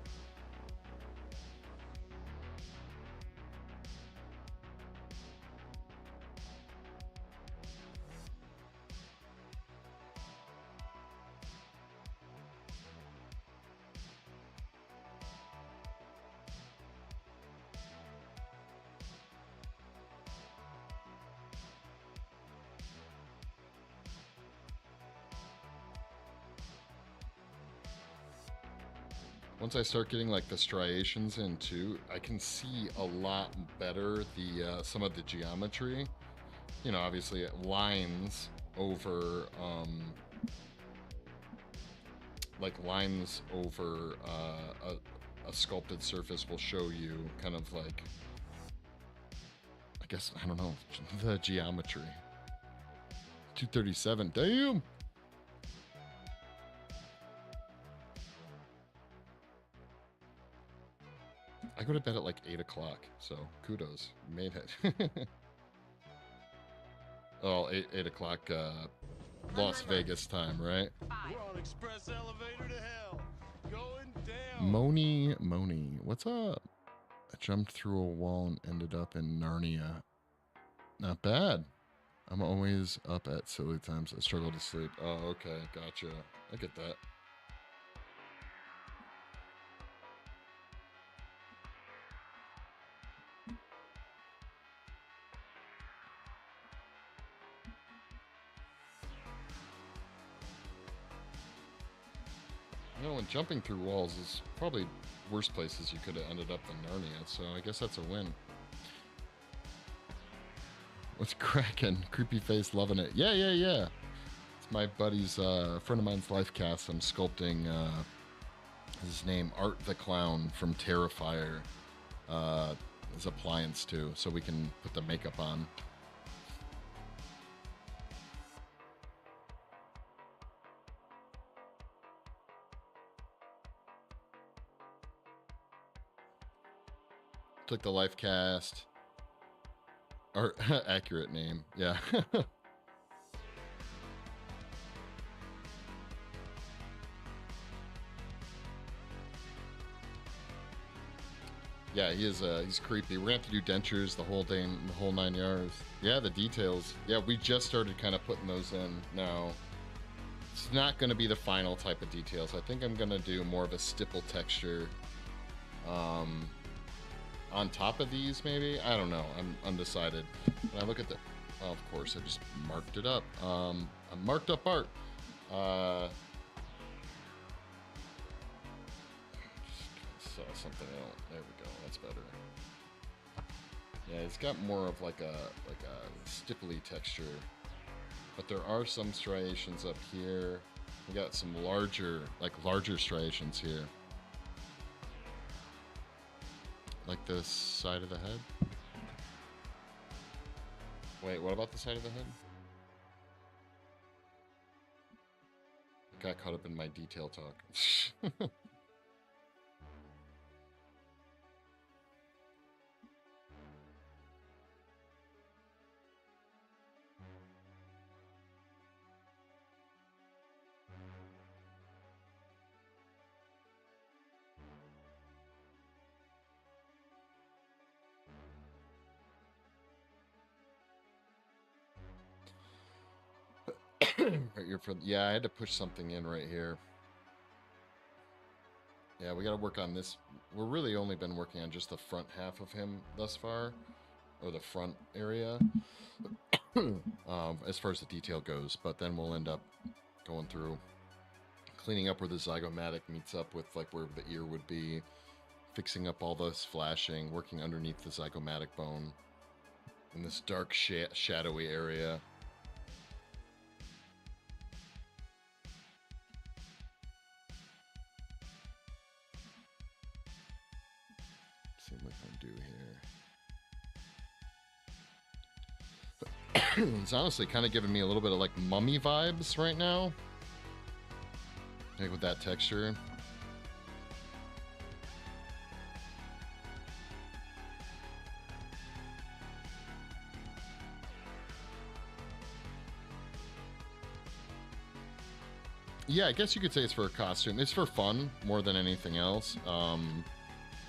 Once I start getting like the striations in too, I can see a lot better the some of the geometry. You know, obviously lines over like lines over a sculpted surface will show you kind of like, I guess, I don't know, the geometry. 237, damn. I go to bed at like 8 o'clock, so kudos, you made it. Oh, 8 o'clock Las Vegas time, right? We're on express elevator to hell. Going down. Moni, what's up? I jumped through a wall and ended up in Narnia. Not bad. I'm always up at silly times. I struggle to sleep. Oh, okay, gotcha. I get that. You know, when jumping through walls is probably worst places you could have ended up in Narnia, so I guess that's a win. What's cracking? Creepy face, loving it. Yeah, yeah, yeah. It's my buddy's friend of mine's life cast. I'm sculpting his name, Art the Clown from Terrifier. His appliance too, so we can put the makeup on. Took the life cast. Or accurate name, yeah. Yeah, he's creepy. We're gonna have to do dentures the whole day, the whole 9 yards. Yeah, the details. Yeah, we just started kind of putting those in now. It's not gonna be the final type of details. I think I'm gonna do more of a stipple texture on top of these, maybe. I don't know. I'm undecided. When I look at the, well, of course, I just marked it up. I marked up art. Saw something else. There we go. That's better. Yeah, it's got more of like a stipply texture, but there are some striations up here. We got some larger striations here, like the side of the head. Wait, what about the side of the head? Got caught up in my detail talk. Right here for, yeah, I had to push something in right here. Yeah, we got to work on this. We're really only been working on just the front half of him thus far, or the front area, as far as the detail goes. But then we'll end up going through, cleaning up where the zygomatic meets up with like where the ear would be, fixing up all this flashing, working underneath the zygomatic bone in this dark shadowy area. See what I can do here. It's honestly kind of giving me a little bit of like mummy vibes right now. Like with that texture. Yeah, I guess you could say it's for a costume. It's for fun more than anything else.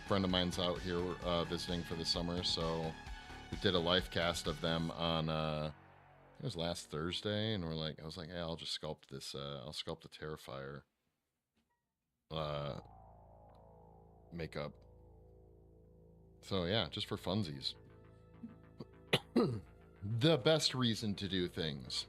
Friend of mine's out here visiting for the summer, so we did a life cast of them on it was last Thursday, and I was like, hey, I'll just sculpt this. I'll sculpt the Terrifier makeup. So yeah, just for funsies. The best reason to do things.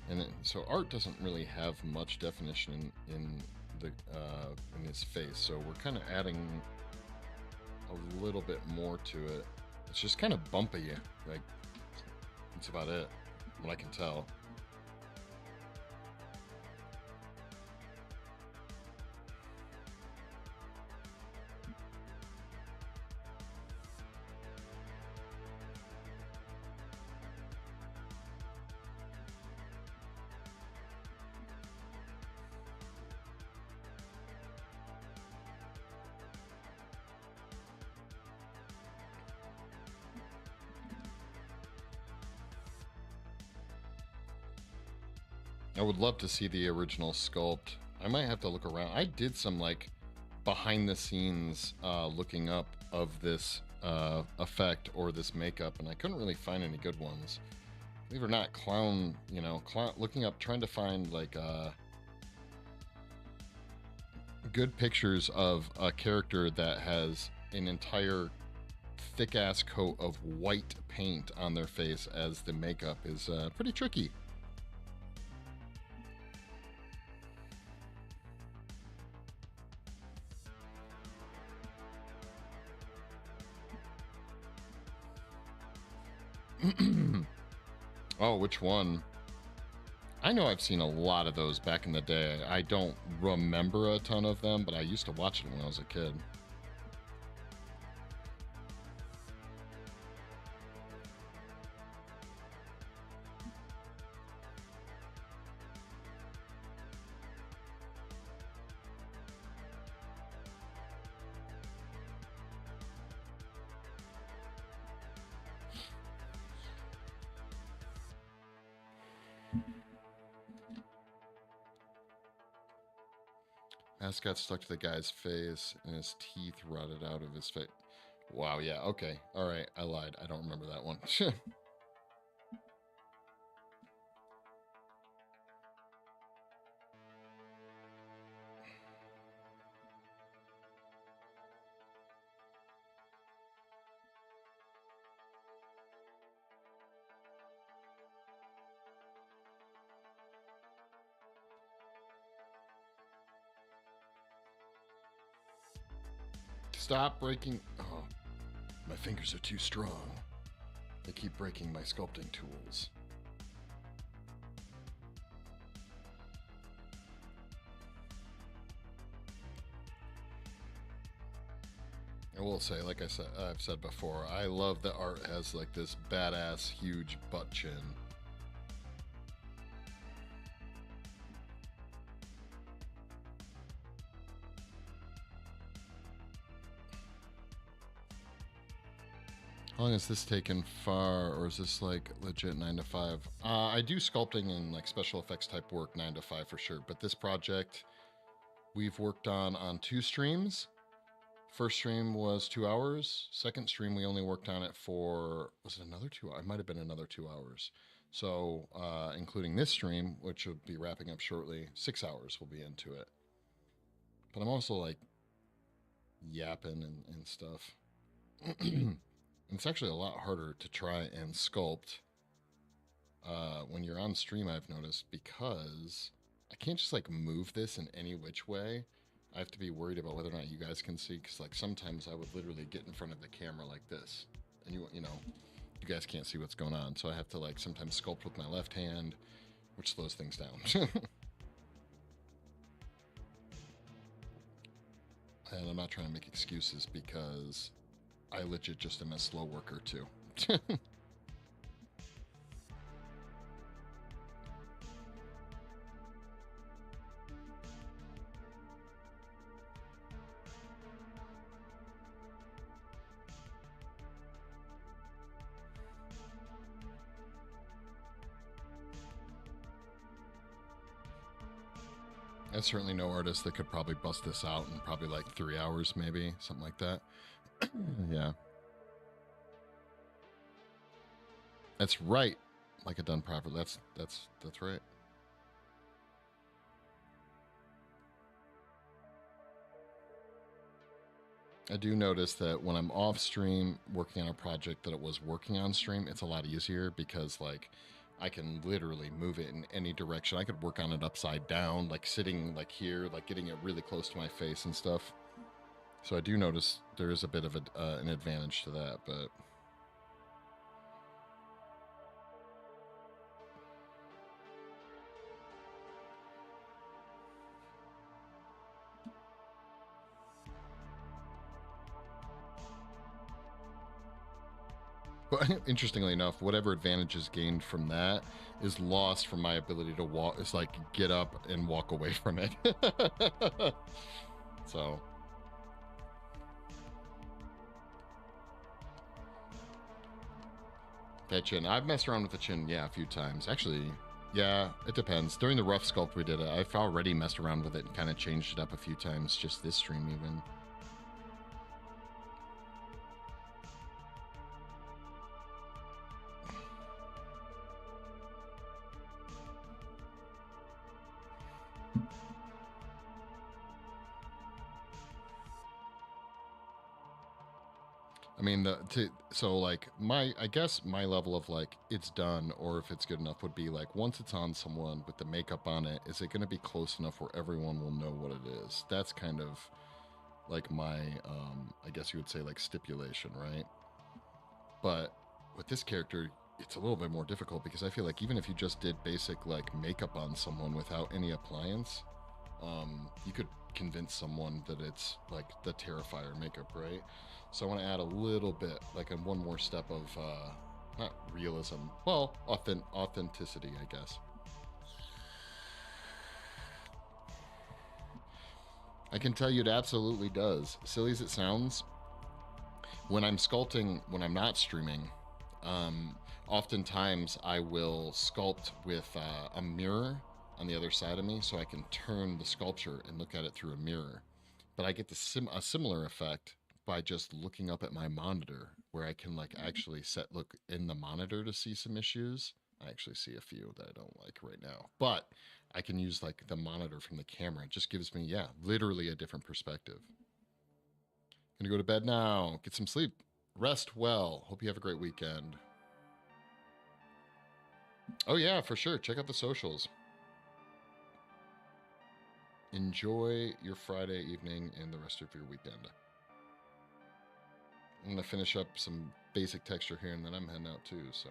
And so art doesn't really have much definition in his face, so we're kind of adding a little bit more to it. It's just kind of bumpy, like that's about it, what I can tell. I would love to see the original sculpt. I might have to look around. I did some like behind the scenes looking up of this effect or this makeup, and I couldn't really find any good ones. believe it or not, clown, you know, looking up, trying to find like good pictures of a character that has an entire thick ass coat of white paint on their face as the makeup is pretty tricky. Oh, which one? I know I've seen a lot of those back in the day. I don't remember a ton of them, but I used to watch it when I was a kid. Mask got stuck to the guy's face and his teeth rotted out of his face. Wow, yeah, okay. All right, I lied. I don't remember that one. Stop breaking. Oh, my fingers are too strong. They keep breaking my sculpting tools. I will say, like I've said before, I love that art has like this badass huge butt chin. How long has this taken far, or is this like legit 9 to 5? I do sculpting and like special effects type work 9 to 5 for sure, but this project we've worked on 2 streams. First stream was 2 hours. Second stream we only worked on it for, was it another 2 hours? It might have been another 2 hours. So including this stream, which will be wrapping up shortly, 6 hours will be into it. But I'm also like yapping and stuff. It's actually a lot harder to try and sculpt when you're on stream, I've noticed, because I can't just like move this in any which way. I have to be worried about whether or not you guys can see, because like sometimes I would literally get in front of the camera like this, and you know, you guys can't see what's going on. So I have to like sometimes sculpt with my left hand, which slows things down. And I'm not trying to make excuses, because I legit just am a slow worker too. That's certainly no artist that could probably bust this out in probably like 3 hours, maybe something like that. Yeah. That's right. Like it done properly. That's right. I do notice that when I'm off stream working on a project that it was working on stream, it's a lot easier, because like I can literally move it in any direction. I could work on it upside down, like sitting like here, like getting it really close to my face and stuff. So I do notice there is a bit of an advantage to that, but interestingly enough, whatever advantage is gained from that is lost from my ability to walk. It's like get up and walk away from it. So that chin, I've messed around with the chin, yeah, a few times. Actually, yeah, it depends. During the rough sculpt we did it, I've already messed around with it and kind of changed it up a few times, just this stream even. mean, so like I guess my level of like it's done or if it's good enough would be like once it's on someone with the makeup on it, is it going to be close enough where everyone will know what it is? That's kind of like my, I guess you would say like stipulation, right? But with this character, it's a little bit more difficult because I feel like even if you just did basic like makeup on someone without any appliance, you could convince someone that it's like the Terrifier makeup, right? So I want to add a little bit, like one more step of not realism, well, authenticity, I guess. I can tell you it absolutely does. Silly as it sounds, when I'm sculpting, when I'm not streaming, oftentimes I will sculpt with a mirror on the other side of me so I can turn the sculpture and look at it through a mirror. But I get a similar effect by just looking up at my monitor where I can like actually look in the monitor to see some issues. I actually see a few that I don't like right now, but I can use like the monitor from the camera. It just gives me, yeah, literally a different perspective. Gonna go to bed now. Get some sleep. Rest well. Hope you have a great weekend. Oh yeah, for sure. Check out the socials. Enjoy your Friday evening and the rest of your weekend. I'm gonna finish up some basic texture here and then I'm heading out too, so.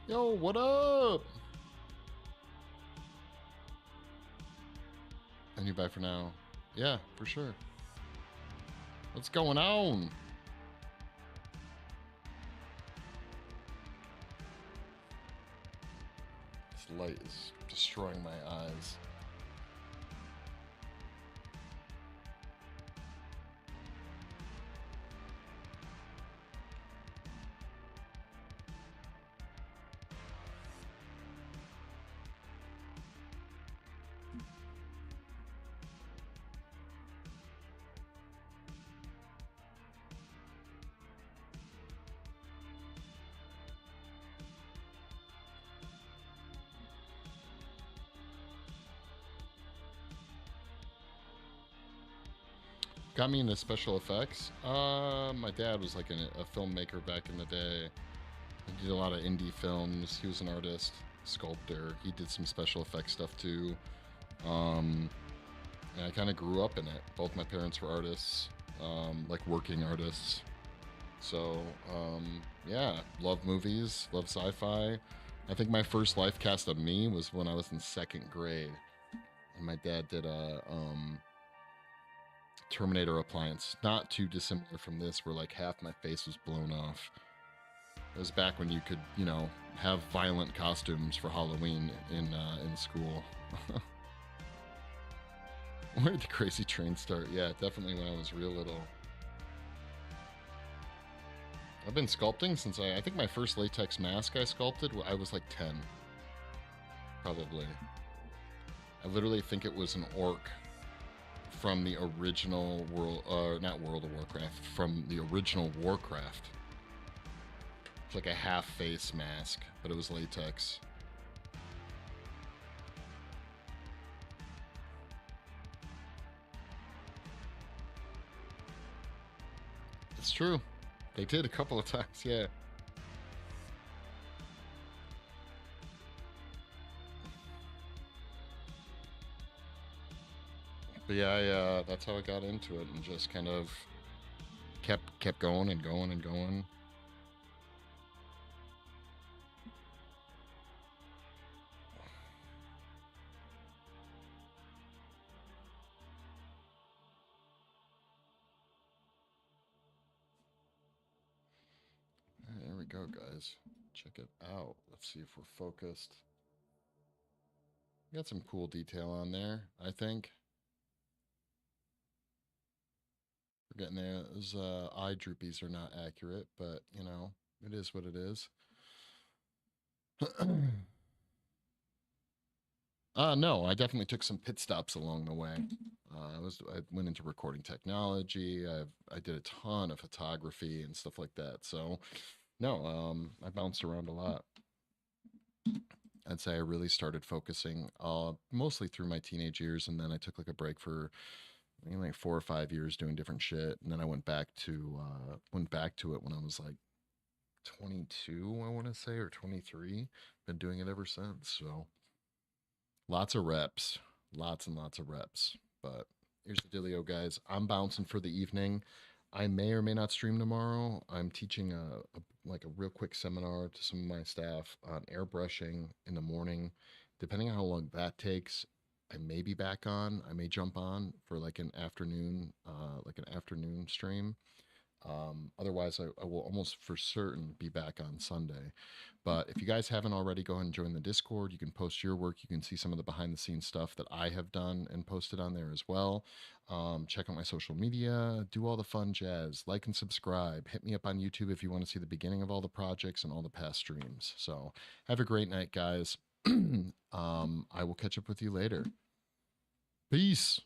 Yo, what up? And you bye for now. Yeah, for sure. What's going on? This light is destroying my eyes. Got me into special effects. My dad was like a filmmaker back in the day. He did a lot of indie films. He was an artist, sculptor. He did some special effects stuff too. And I kind of grew up in it. Both my parents were artists, like working artists. So yeah, love movies, love sci-fi. I think my first life cast of me was when I was in 2nd grade, and my dad did a Terminator appliance, not too dissimilar from this, where like half my face was blown off. It was back when you could, you know, have violent costumes for Halloween in school. Where did the crazy train start? Yeah, definitely when I was real little. I've been sculpting since I think my first latex mask I sculpted, I was like 10. Probably. I literally think it was an orc from the original not World of Warcraft, from the original Warcraft. It's like a half face mask, but it was latex. It's true. They did a couple of times, yeah. But yeah, that's how I got into it, and just kind of kept going and going and going. There we we go, guys. Check it out. Let's see if we're focused. Got some cool detail on there, I think. We're getting there. Those eye droopies are not accurate, but, you know, it is what it is. No, I definitely took some pit stops along the way. I went into recording technology. I did a ton of photography and stuff like that. So, no, I bounced around a lot. I'd say I really started focusing mostly through my teenage years, and then I took like a break for maybe like 4 or 5 years doing different shit, and then I went back to it when I was like 22, I want to say, or 23. Been doing it ever since. So lots of reps, lots and lots of reps. But here's the dealio, guys. I'm bouncing for the evening. I may or may not stream tomorrow. I'm teaching like a real quick seminar to some of my staff on airbrushing in the morning. Depending on how long that takes, I may be back on. I may jump on for like an afternoon stream. Otherwise, I will almost for certain be back on Sunday. But if you guys haven't already, go ahead and join the Discord. You can post your work. You can see some of the behind the scenes stuff that I have done and posted on there as well. Check out my social media, do all the fun jazz, like and subscribe. Hit me up on YouTube if you want to see the beginning of all the projects and all the past streams. So have a great night, guys. I will catch up with you later. Peace.